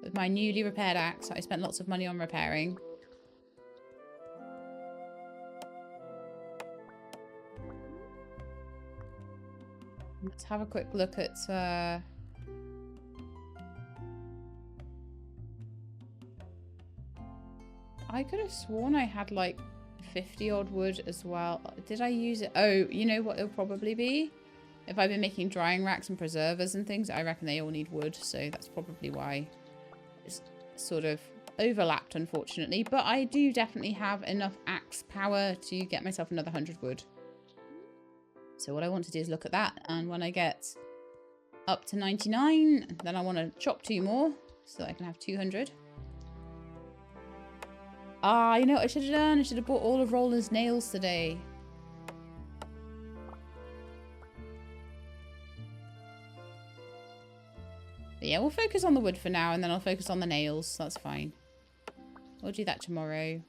with my newly repaired axe that I spent lots of money on repairing. Let's have a quick look at... I could have sworn I had like 50 odd wood as well. Did I use it? Oh, you know what it'll probably be? If I've been making drying racks and preservers and things, I reckon they all need wood. So that's probably why it's sort of overlapped, unfortunately. But I do definitely have enough axe power to get myself another 100 wood. So what I want to do is look at that. And when I get up to 99, then I want to chop 2 more so that I can have 200. Ah, you know what I should have done? I should have bought all of Roller's nails today. But yeah, we'll focus on the wood for now, and then I'll focus on the nails. That's fine. We'll do that tomorrow.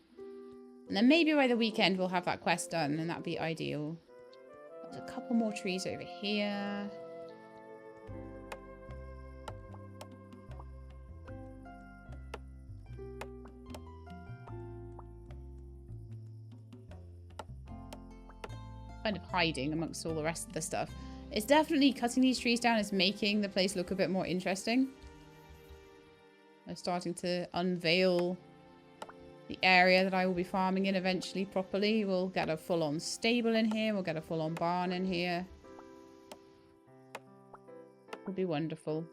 And then maybe by the weekend we'll have that quest done, and that'd be ideal. There's a couple more trees over here. Kind of hiding amongst all the rest of the stuff. It's definitely cutting these trees down is making the place look a bit more interesting. I'm starting to unveil the area that I will be farming in eventually properly. We'll get a full-on stable in here. We'll get a full-on barn in here. It'll be wonderful.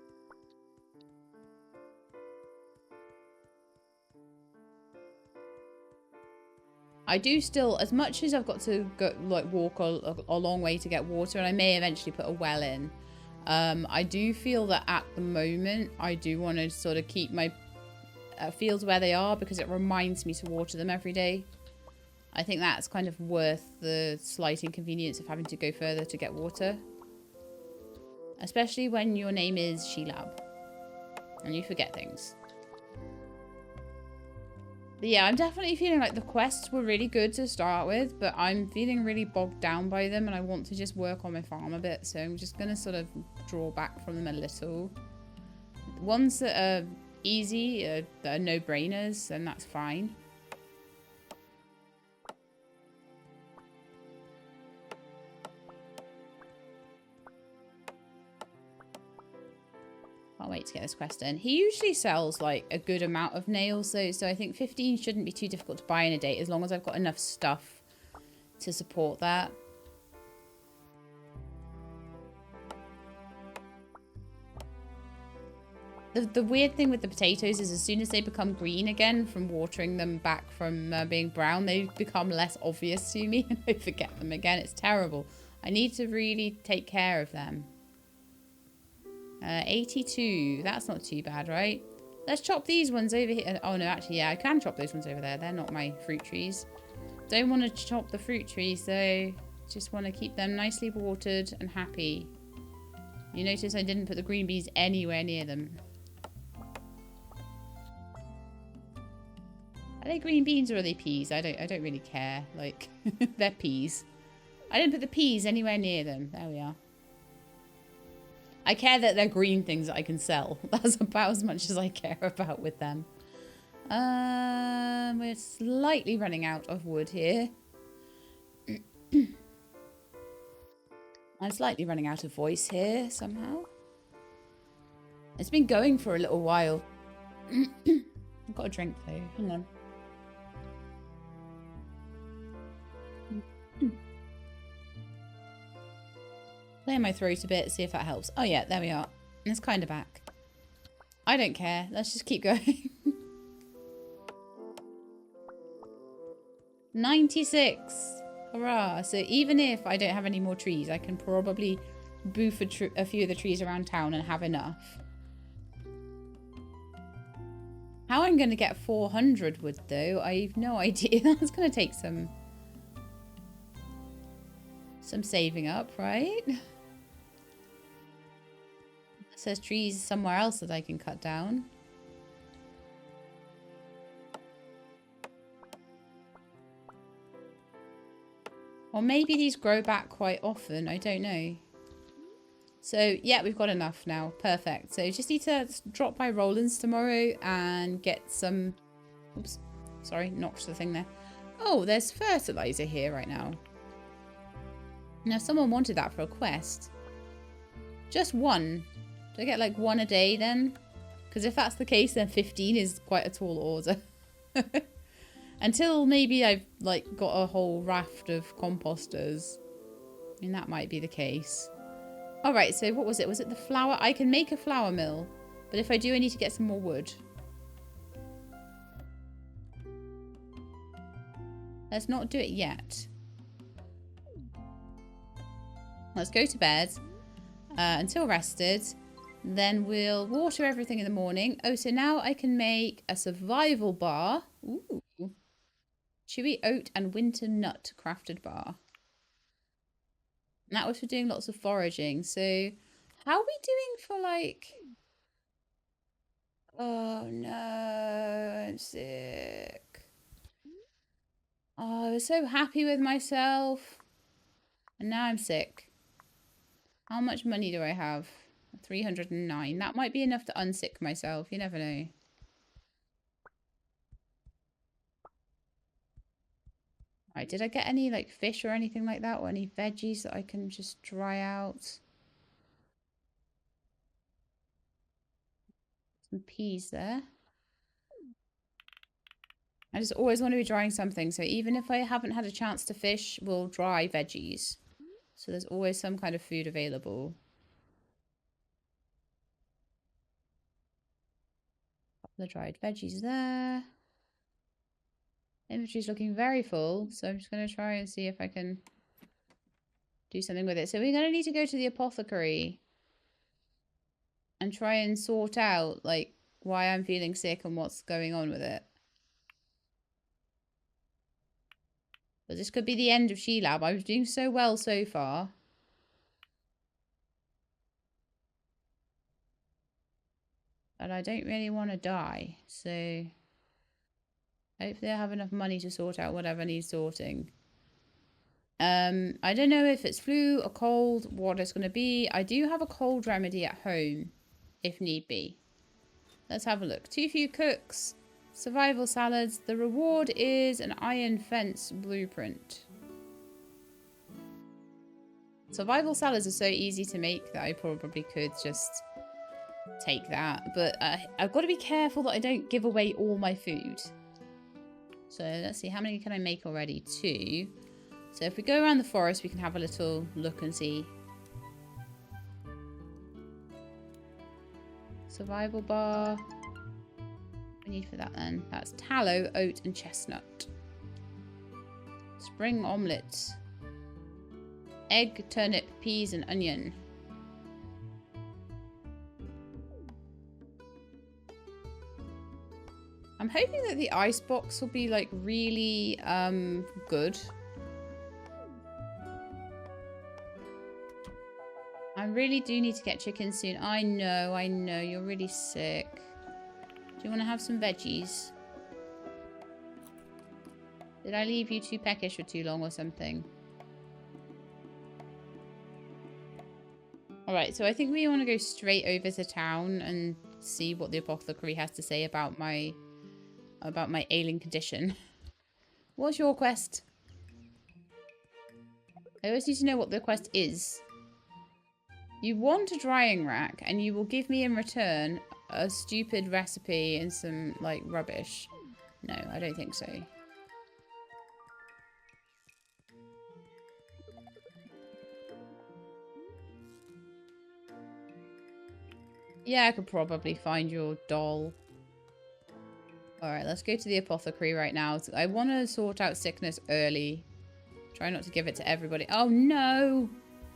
I do still, as much as I've got to go, like walk a long way to get water, and I may eventually put a well in, I do feel that at the moment I do want to sort of keep my fields where they are, because it reminds me to water them every day. I think that's kind of worth the slight inconvenience of having to go further to get water, especially when your name is Shelab and you forget things. But yeah, I'm definitely feeling like the quests were really good to start with, but I'm feeling really bogged down by them, and I want to just work on my farm a bit, so I'm just going to sort of draw back from them a little. The ones that are easy, that are no-brainers, then that's fine. Can't wait to get this quest in. He usually sells like a good amount of nails though, so I think 15 shouldn't be too difficult to buy in a day, as long as I've got enough stuff to support that. The weird thing with the potatoes is as soon as they become green again from watering them back from being brown, they become less obvious to me and I forget them again. It's terrible. I need to really take care of them. 82. That's not too bad, right? Let's chop these ones over here. Oh, no, actually, yeah, I can chop those ones over there. They're not my fruit trees. Don't want to chop the fruit trees, though. Just want to keep them nicely watered and happy. You notice I didn't put the green beans anywhere near them. Are they green beans or are they peas? I don't really care. Like, they're peas. I didn't put the peas anywhere near them. There we are. I care that they're green things that I can sell. That's about as much as I care about with them. We're slightly running out of wood here. I'm slightly running out of voice here somehow. It's been going for a little while. I've got a drink though. Hang on. Clear my throat a bit, see if that helps. Oh yeah, there we are. It's kind of back. I don't care. Let's just keep going. 96. Hurrah. So even if I don't have any more trees, I can probably boof a few of the trees around town and have enough. How I'm going to get 400 wood, though, I have no idea. That's going to take some saving up, right? It says trees somewhere else that I can cut down. Or maybe these grow back quite often. I don't know. So, yeah, we've got enough now. Perfect. So, just need to drop by Roland's tomorrow and get some... Oops. Sorry, knocked the thing there. Oh, there's fertilizer here right now. Now, someone wanted that for a quest. Just one. Do I get, like, one a day then? Because if that's the case, then 15 is quite a tall order. Until maybe I've, like, got a whole raft of composters. I mean, that might be the case. Alright, so what was it? Was it the flour? I can make a flour mill. But if I do, I need to get some more wood. Let's not do it yet. Let's go to bed. Until rested. Then we'll water everything in the morning. Oh, so now I can make a survival bar. Ooh. Chewy oat and winter nut crafted bar. And that was for doing lots of foraging. So, how are we doing for like... Oh no, I'm sick. Oh, I was so happy with myself. And now I'm sick. How much money do I have? 309. That might be enough to unsick myself. You never know. Right, did I get any like fish or anything like that? Or any veggies that I can just dry out? Some peas there. I just always want to be drying something. So even if I haven't had a chance to fish, we'll dry veggies. So there's always some kind of food available. The dried veggies there. Inventory's looking very full, so I'm just going to try and see if I can do something with it. So we're going to need to go to the apothecary and try and sort out, like, why I'm feeling sick and what's going on with it. But this could be the end of She-Lab. I was doing so well so far. But I don't really want to die, so... Hopefully I have enough money to sort out whatever needs sorting. I don't know if it's flu or cold, what it's going to be. I do have a cold remedy at home, if need be. Let's have a look. Too few cooks, survival salads. The reward is an iron fence blueprint. Survival salads are so easy to make that I probably could just take that. But I've got to be careful that I don't give away all my food. So let's see, how many can I make already? 2. So if we go around the forest, we can have a little look and see. Survival bar. What do we need for that then? That's tallow, oat and chestnut. Spring omelette. Egg, turnip, peas and onion. I'm hoping that the ice box will be like really good. I really do need to get chicken soon. I know, you're really sick. Do you want to have some veggies? Did I leave you too peckish for too long or something? Alright, so I think we want to go straight over to town and see what the apothecary has to say about my ailing condition. What's your quest? I always need to know what the quest is. You want a drying rack and you will give me in return a stupid recipe and some like rubbish. No, I don't think so. Yeah, I could probably find your doll. Alright, let's go to the apothecary right now. I want to sort out sickness early. Try not to give it to everybody. Oh no!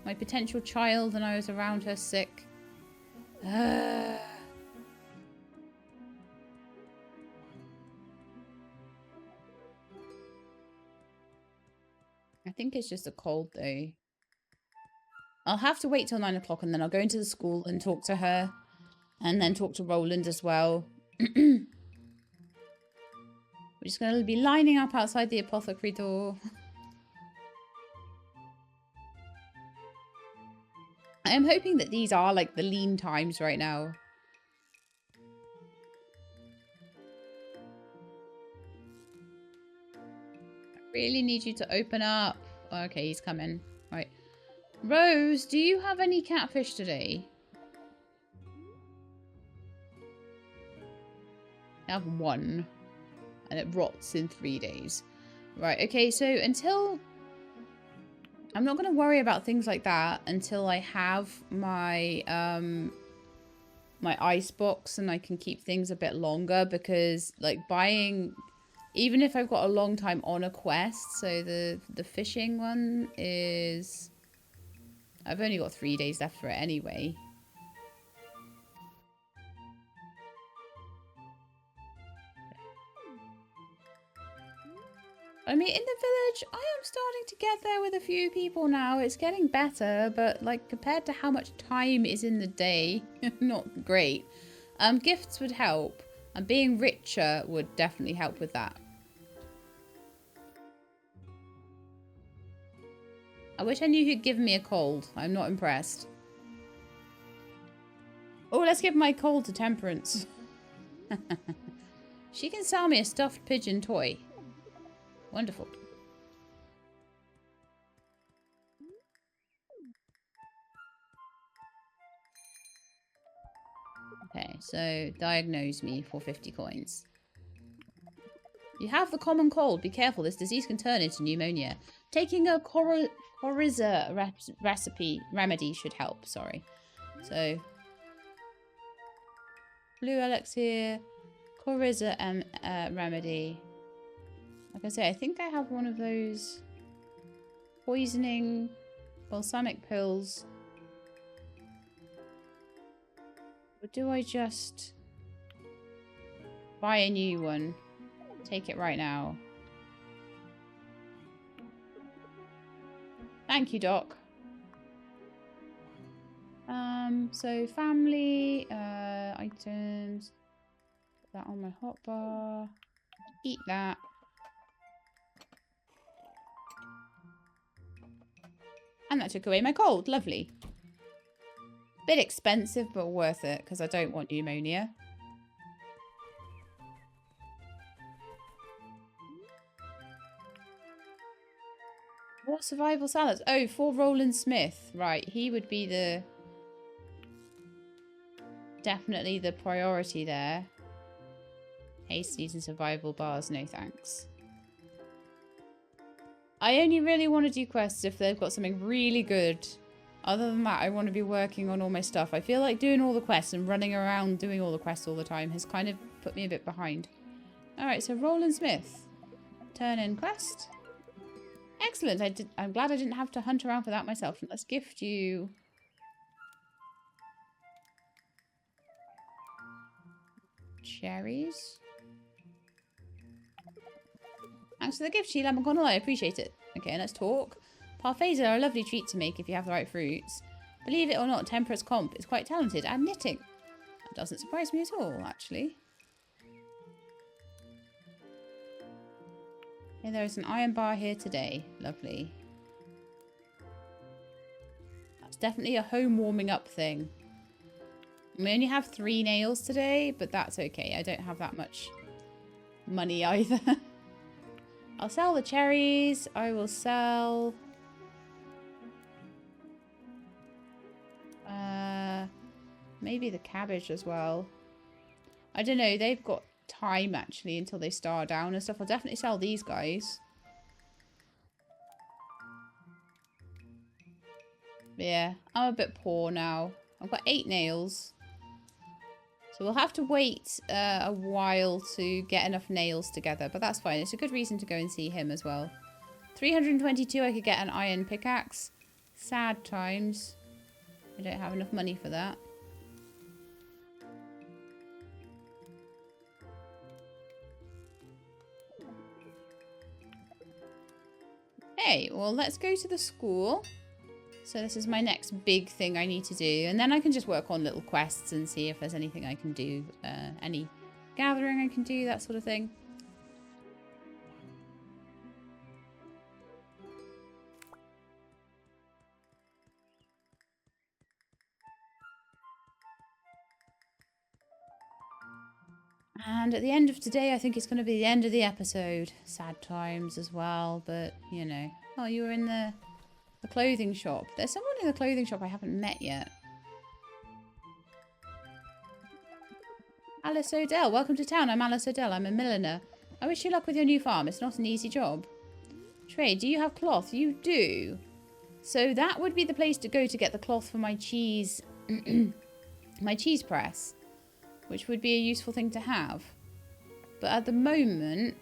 My potential child and I was around her sick. I think it's just a cold though. I'll have to wait till 9 o'clock and then I'll go into the school and talk to her. And then talk to Roland as well. We're just going to be lining up outside the apothecary door. I am hoping that these are like the lean times right now. I really need you to open up. Okay, he's coming. Right. Rose, do you have any catfish today? I have one. And it rots in 3 days. Right, okay, so until... I'm not going to worry about things like that until I have my my ice box and I can keep things a bit longer, because like buying, even if I've got a long time on a quest, so the fishing one is, I've only got 3 days left for it anyway. I mean, in the village, I am starting to get there with a few people now. It's getting better, but like compared to how much time is in the day, not great. Gifts would help, and being richer would definitely help with that. I wish I knew who'd given me a cold. I'm not impressed. Oh, let's give my cold to Temperance. She can sell me a stuffed pigeon toy. Wonderful. Okay, so diagnose me for 50 coins. You have the common cold. Be careful, this disease can turn into pneumonia. Taking a coryza remedy should help, sorry. So, blue elixir, coryza remedy. Like I say, I think I have one of those poisoning balsamic pills. Or do I just buy a new one? Take it right now. Thank you, Doc. So family, items. Put that on my hotbar. Eat that. And that took away my cold. Lovely. Bit expensive, but worth it, because I don't want pneumonia. What survival salads? Oh, for Roland Smith. Right, he would be the... definitely the priority there. Hasties and survival bars, no thanks. I only really want to do quests if they've got something really good. Other than that, I want to be working on all my stuff. I feel like doing all the quests and running around doing all the quests all the time has kind of put me a bit behind. Alright, so Roland Smith. Turn in quest. Excellent. I'm glad I didn't have to hunt around for that myself. Let's gift you... cherries. Thanks for the gift, Sheila. I'm gonna lie, I appreciate it. Okay, let's talk. Parfaits are a lovely treat to make if you have the right fruits. Believe it or not, Tempera's comp is quite talented at knitting. That doesn't surprise me at all, actually. Yeah, there is an iron bar here today. Lovely. That's definitely a home warming up thing. We only have 3 nails today, but that's okay. I don't have that much money either. I'll sell the cherries. I will sell... maybe the cabbage as well. I don't know. They've got time, actually, until they star down and stuff. I'll definitely sell these guys. But yeah, I'm a bit poor now. I've got 8 nails. So we'll have to wait a while to get enough nails together, but that's fine. It's a good reason to go and see him as well. 322, I could get an iron pickaxe. Sad times. I don't have enough money for that. Okay, well, let's go to the school. So this is my next big thing I need to do. And then I can just work on little quests and see if there's anything I can do. Any gathering I can do, that sort of thing. And at the end of today, I think it's going to be the end of the episode. Sad times as well, but, you know. Oh, you were in the clothing shop. There's someone in the clothing shop I haven't met yet. Alice Odell, welcome to town. I'm Alice Odell. I'm a milliner. I wish you luck with your new farm. It's not an easy job. Trade, do you have cloth? You do. So that would be the place to go to get the cloth for my cheese, my cheese press, which would be a useful thing to have. But at the moment,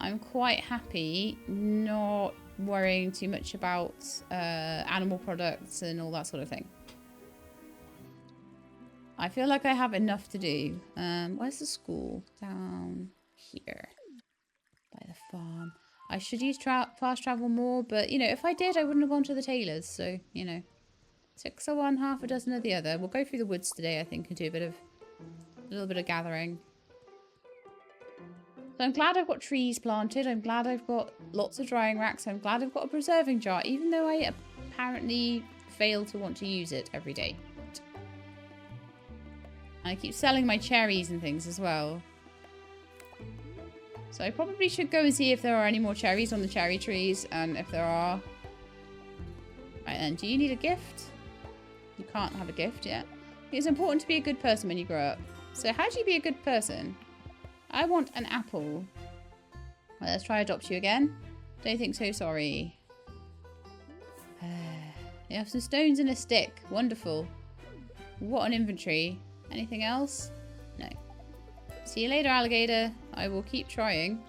I'm quite happy not worrying too much about animal products and all that sort of thing. I feel like I have enough to do. Where's the school? Down here. By the farm. I should use fast travel more, but, you know, if I did, I wouldn't have gone to the tailor's. So, you know, 6 of one, half a dozen of the other. We'll go through the woods today, I think, and do a little bit of gathering. So I'm glad I've got trees planted. I'm glad I've got lots of drying racks. I'm glad I've got a preserving jar, even though I apparently fail to want to use it every day. I keep selling my cherries and things as well. So I probably should go and see if there are any more cherries on the cherry trees. And if there are... Right then, do you need a gift? You can't have a gift yet. It's important to be a good person when you grow up. So how do you be a good person? I want an apple. Well, let's try adopt you again. Don't think so, sorry. You have some stones and a stick. Wonderful. What an inventory. Anything else? No. See you later, alligator. I will keep trying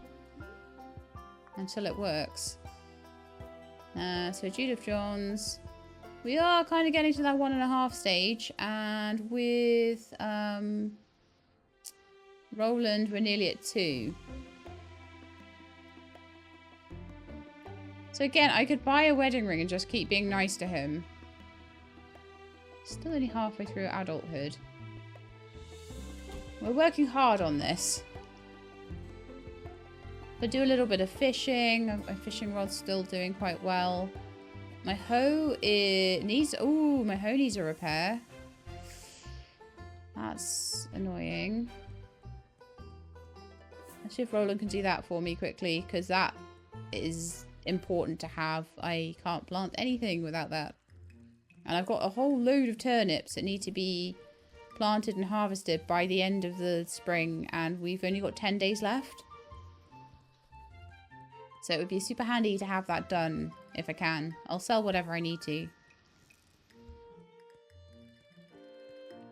until it works. So Judith Johns. We are kind of getting to that 1.5 stage, and with Roland, we're nearly at 2. So again, I could buy a wedding ring and just keep being nice to him. Still only halfway through adulthood. We're working hard on this. I do a little bit of fishing. My fishing rod's still doing quite well. My hoe needs... Ooh, my hoe needs a repair. That's annoying. Let's see if Roland can do that for me quickly, because that is important to have. I can't plant anything without that. And I've got a whole load of turnips that need to be planted and harvested by the end of the spring, and we've only got 10 days left. So it would be super handy to have that done if I can. I'll sell whatever I need to.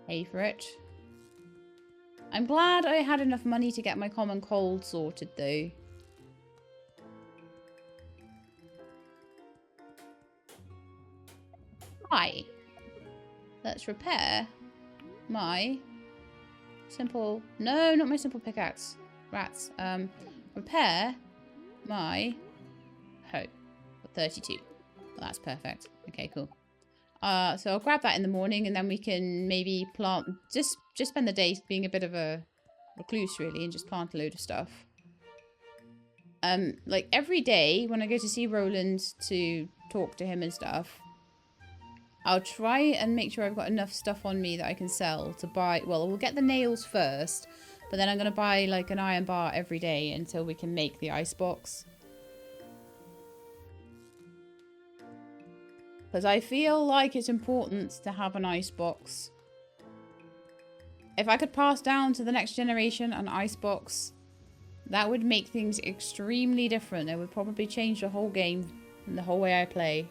Pay for it. I'm glad I had enough money to get my common cold sorted though. Hi. Let's repair my simple... No, not my simple pickaxe. Rats. Repair my hoe. 32. Well, that's perfect. Okay, cool. So I'll grab that in the morning, and then we can maybe plant... Just spend the day being a bit of a recluse, really, and just plant a load of stuff. Like, every day, when I go to see Roland to talk to him and stuff, I'll try and make sure I've got enough stuff on me that I can sell to buy... Well, we'll get the nails first, but then I'm going to buy, like, an iron bar every day until we can make the icebox. Because I feel like it's important to have an icebox. If I could pass down to the next generation an icebox, that would make things extremely different. It would probably change the whole game and the whole way I play.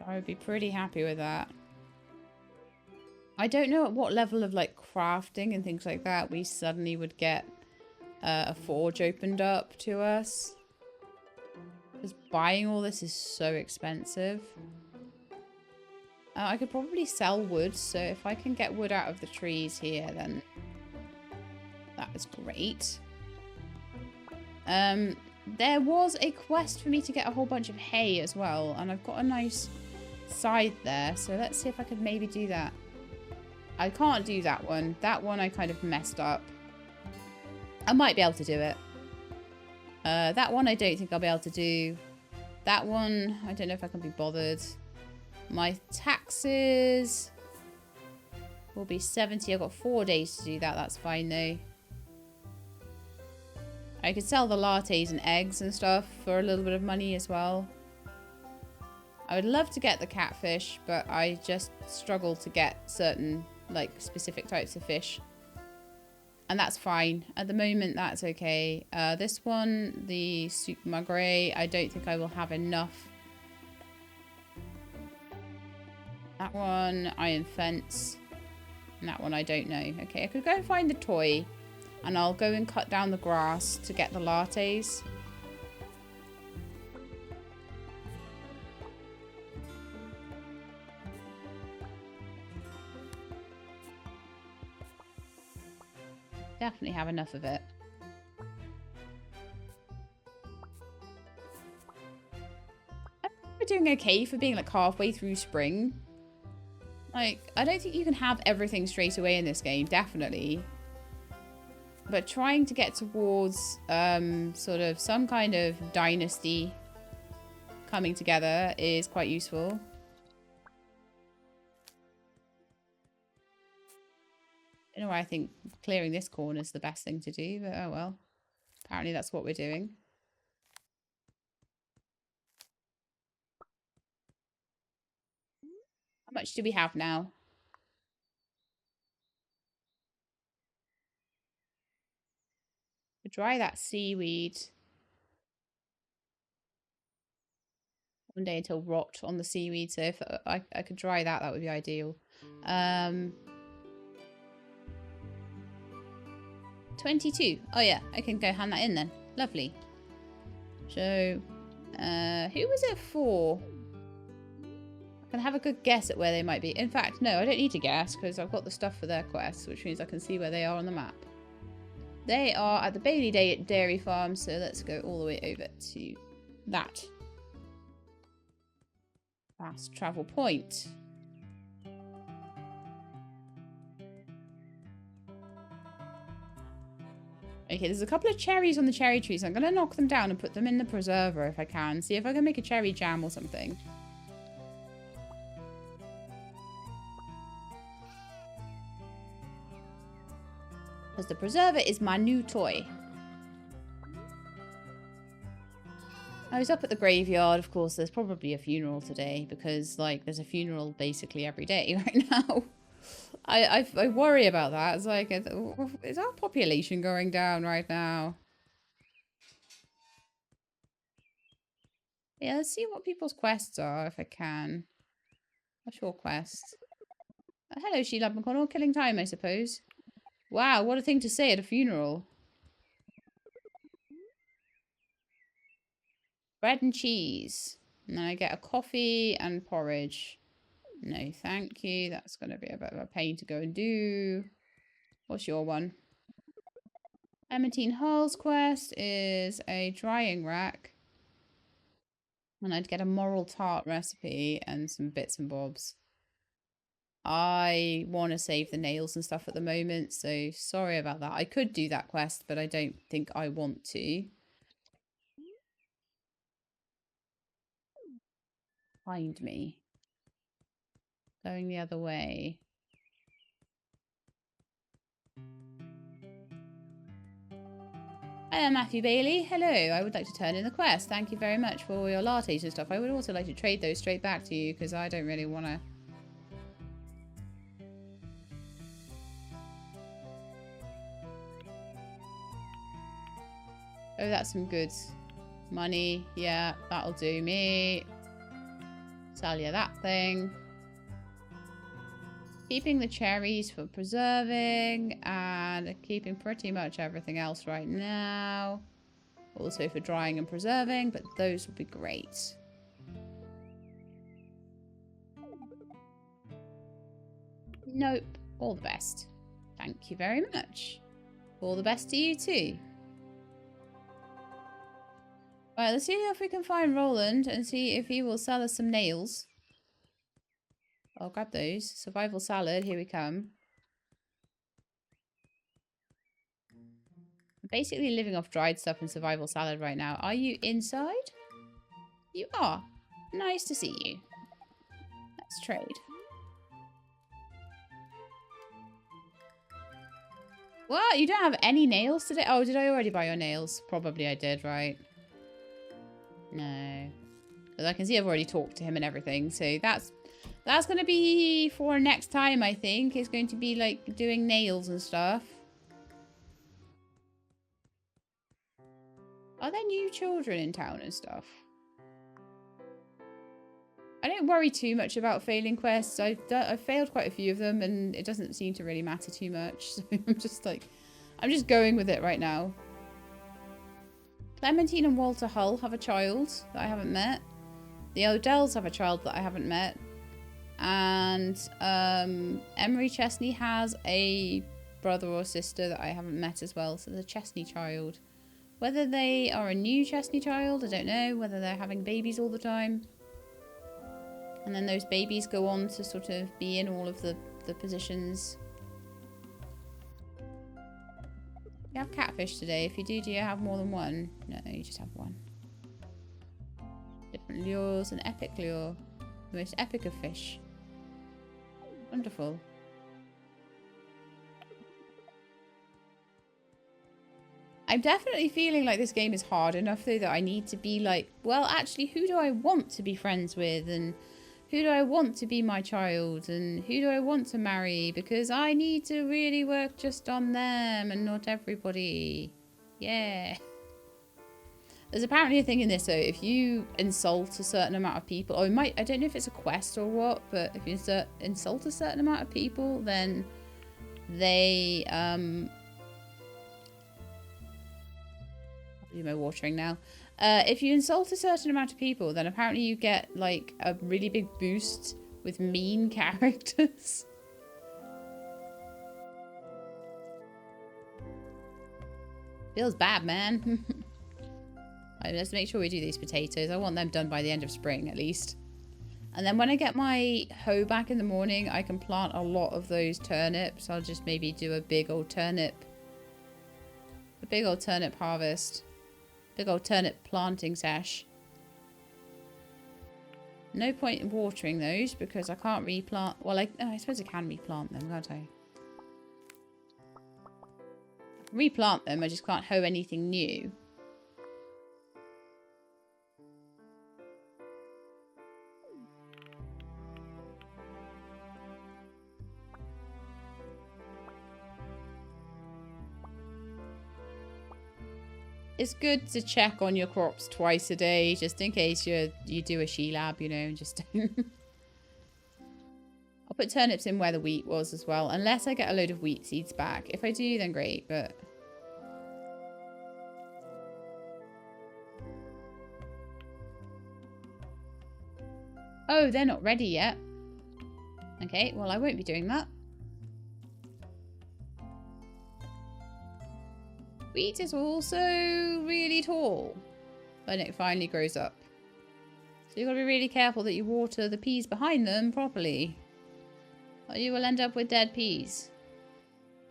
I would be pretty happy with that. I don't know at what level of like crafting and things like that we suddenly would get a forge opened up to us. Because buying all this is so expensive. I could probably sell wood, so if I can get wood out of the trees here, then that is great. There was a quest for me to get a whole bunch of hay as well, and I've got a nice side there, so let's see if I could maybe do that. I can't do that one. That one I kind of messed up. I might be able to do it. That one I don't think I'll be able to do. That one, I don't know if I can be bothered. My taxes will be 70. I've got 4 days to do that. That's fine though. I could sell the lattes and eggs and stuff for a little bit of money as well. I would love to get the catfish, but I just struggle to get certain, like, specific types of fish. And that's fine. At the moment, that's okay. This one, the soup magret, I don't think I will have enough. That one, iron fence. And that one, I don't know. Okay, I could go and find the toy. And I'll go and cut down the grass to get the lattes. Definitely have enough of it. I think we're doing okay for being like halfway through spring. Like, I don't think you can have everything straight away in this game, definitely. But trying to get towards sort of some kind of dynasty coming together is quite useful. I don't know why I think clearing this corner is the best thing to do, but oh well. Apparently that's what we're doing. How much do we have now? Dry that seaweed. One day until rot on the seaweed, so if I could dry that, that would be ideal. 22. Oh yeah, I can go hand that in then. Lovely. So, who was it for? I can have a good guess at where they might be. In fact, no, I don't need to guess because I've got the stuff for their quests, which means I can see where they are on the map. They are at the Bailey Dairy Farm, so let's go all the way over to that fast travel point. Okay, there's a couple of cherries on the cherry trees. I'm going to knock them down and put them in the preserver if I can. See if I can make a cherry jam or something. Because the preserver is my new toy. I was up at the graveyard. Of course, there's probably a funeral today because, like, there's a funeral basically every day right now. I worry about that. It's like, is our population going down right now? Yeah, let's see what people's quests are if I can. What's your quest? Hello, Sheila McConnell. Killing time, I suppose. Wow, what a thing to say at a funeral. Bread and cheese. And then I get a coffee and porridge. No, thank you. That's going to be a bit of a pain to go and do. What's your one? Clementine Hull's quest is a drying rack. And I'd get a moral tart recipe and some bits and bobs. I want to save the nails and stuff at the moment, so sorry about that. I could do that quest, but I don't think I want to. Find me. Going the other way. Hi, I'm Matthew Bailey. Hello, I would like to turn in the quest. Thank you very much for all your lattes and stuff. I would also like to trade those straight back to you because I don't really want to... Oh, that's some good money. Yeah, that'll do me. Sell you that thing. Keeping the cherries for preserving and keeping pretty much everything else right now. Also for drying and preserving, but those would be great. Nope. All the best. Thank you very much. All the best to you too. Right, let's see if we can find Roland and see if he will sell us some nails. I'll grab those. Survival salad, here we come. I'm basically living off dried stuff and survival salad right now. Are you inside? You are. Nice to see you. Let's trade. What? You don't have any nails today? Oh, did I already buy your nails? Probably I did, right? No. Because I can see I've already talked to him and everything. So that's going to be for next time, I think. It's going to be like doing nails and stuff. Are there new children in town and stuff? I don't worry too much about failing quests. I've failed quite a few of them and it doesn't seem to really matter too much. So I'm just going with it right now. Clementine and Walter Hull have a child that I haven't met. The Odells have a child that I haven't met. And Emery Chesney has a brother or sister that I haven't met as well. So the Chesney child. Whether they are a new Chesney child, I don't know. Whether they're having babies all the time. And then those babies go on to sort of be in all of the positions. You have catfish today. If you do you have more than one? No, you just have one. Different lures, an epic lure. The most epic of fish. Wonderful. I'm definitely feeling like this game is hard enough though that I need to be like, well, actually, who do I want to be friends with? And who do I want to be my child? And who do I want to marry? Because I need to really work just on them and not everybody. Yeah. There's apparently a thing in this, though. If you insult a certain amount of people, or I don't know if it's a quest or what, but if you insult a certain amount of people, then they, I'll do my watering now. If you insult a certain amount of people, then apparently you get like a really big boost with mean characters. Feels bad, man. Right, let's make sure we do these potatoes. I want them done by the end of spring at least. And then when I get my hoe back in the morning, I can plant a lot of those turnips. I'll just maybe do a big old turnip harvest. Big old turnip planting sesh. No point in watering those because I can't replant. Well, I suppose I can replant them, can't I? I can replant them, I just can't hoe anything new. It's good to check on your crops twice a day, just in case you do a she-lab, you know, just I'll put turnips in where the wheat was as well, unless I get a load of wheat seeds back. If I do, then great, but... Oh, they're not ready yet. Okay, well, I won't be doing that. Wheat is also really tall when it finally grows up. So you've got to be really careful that you water the peas behind them properly. Or you will end up with dead peas.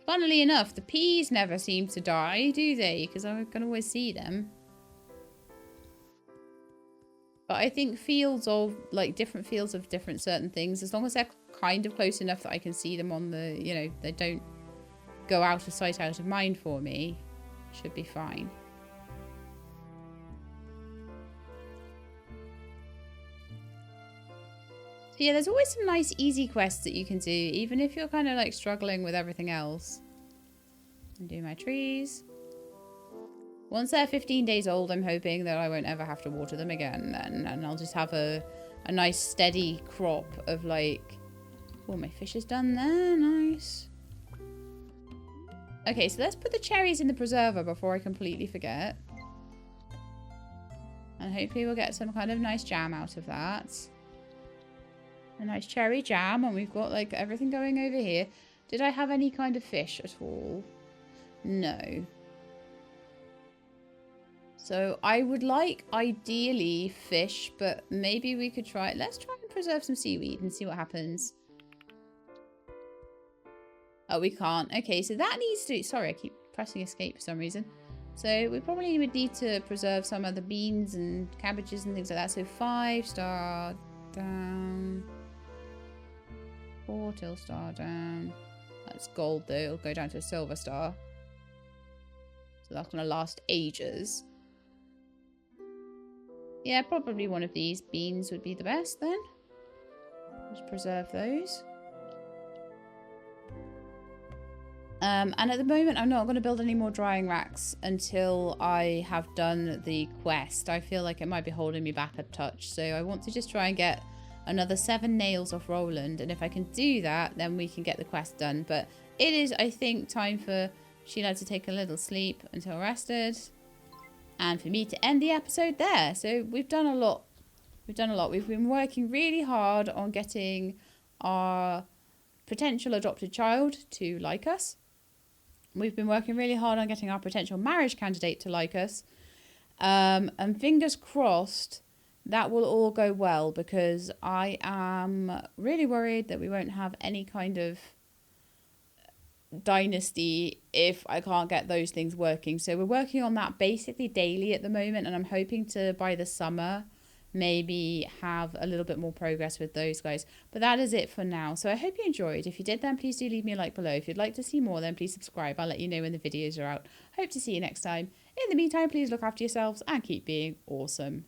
Funnily enough, the peas never seem to die, do they? Because I can always see them. But I think fields of, like, different fields of different certain things, as long as they're kind of close enough that I can see them on the, you know, they don't go out of sight, out of mind for me. Should be fine. So yeah, there's always some nice easy quests that you can do, even if you're kind of like struggling with everything else. And do my trees. Once they're 15 days old, I'm hoping that I won't ever have to water them again then. And I'll just have a nice steady crop of like Oh, my fish is done there. Nice. Okay, so let's put the cherries in the preserver before I completely forget. And hopefully we'll get some kind of nice jam out of that. A nice cherry jam. And we've got like everything going over here. Did I have any kind of fish at all? No. So I would like, ideally, fish, but maybe we could try... Let's try and preserve some seaweed and see what happens. Oh, we can't. Okay, so that needs to... Sorry, I keep pressing escape for some reason. So we probably would need to preserve some of the beans and cabbages and things like that. So 5-star down. 4 till star down. That's gold, though. It'll go down to a silver star. So that's going to last ages. Yeah, probably one of these beans would be the best then. Just preserve those. And at the moment, I'm not going to build any more drying racks until I have done the quest. I feel like it might be holding me back a touch. So I want to just try and get another 7 nails off Roland. And if I can do that, then we can get the quest done. But it is, I think, time for Sheila to take a little sleep until rested. And for me to end the episode there. So we've done a lot. We've done a lot. We've been working really hard on getting our potential adopted child to like us. We've been working really hard on getting our potential marriage candidate to like us. And fingers crossed that will all go well, because I am really worried that we won't have any kind of dynasty if I can't get those things working. So we're working on that basically daily at the moment, and I'm hoping to, by the summer, maybe have a little bit more progress with those guys. But that is it for now. So I hope you enjoyed. If you did, then please do leave me a like below. If you'd like to see more, then please subscribe. I'll let you know when the videos are out. Hope to see you next time. In the meantime, please look after yourselves and keep being awesome.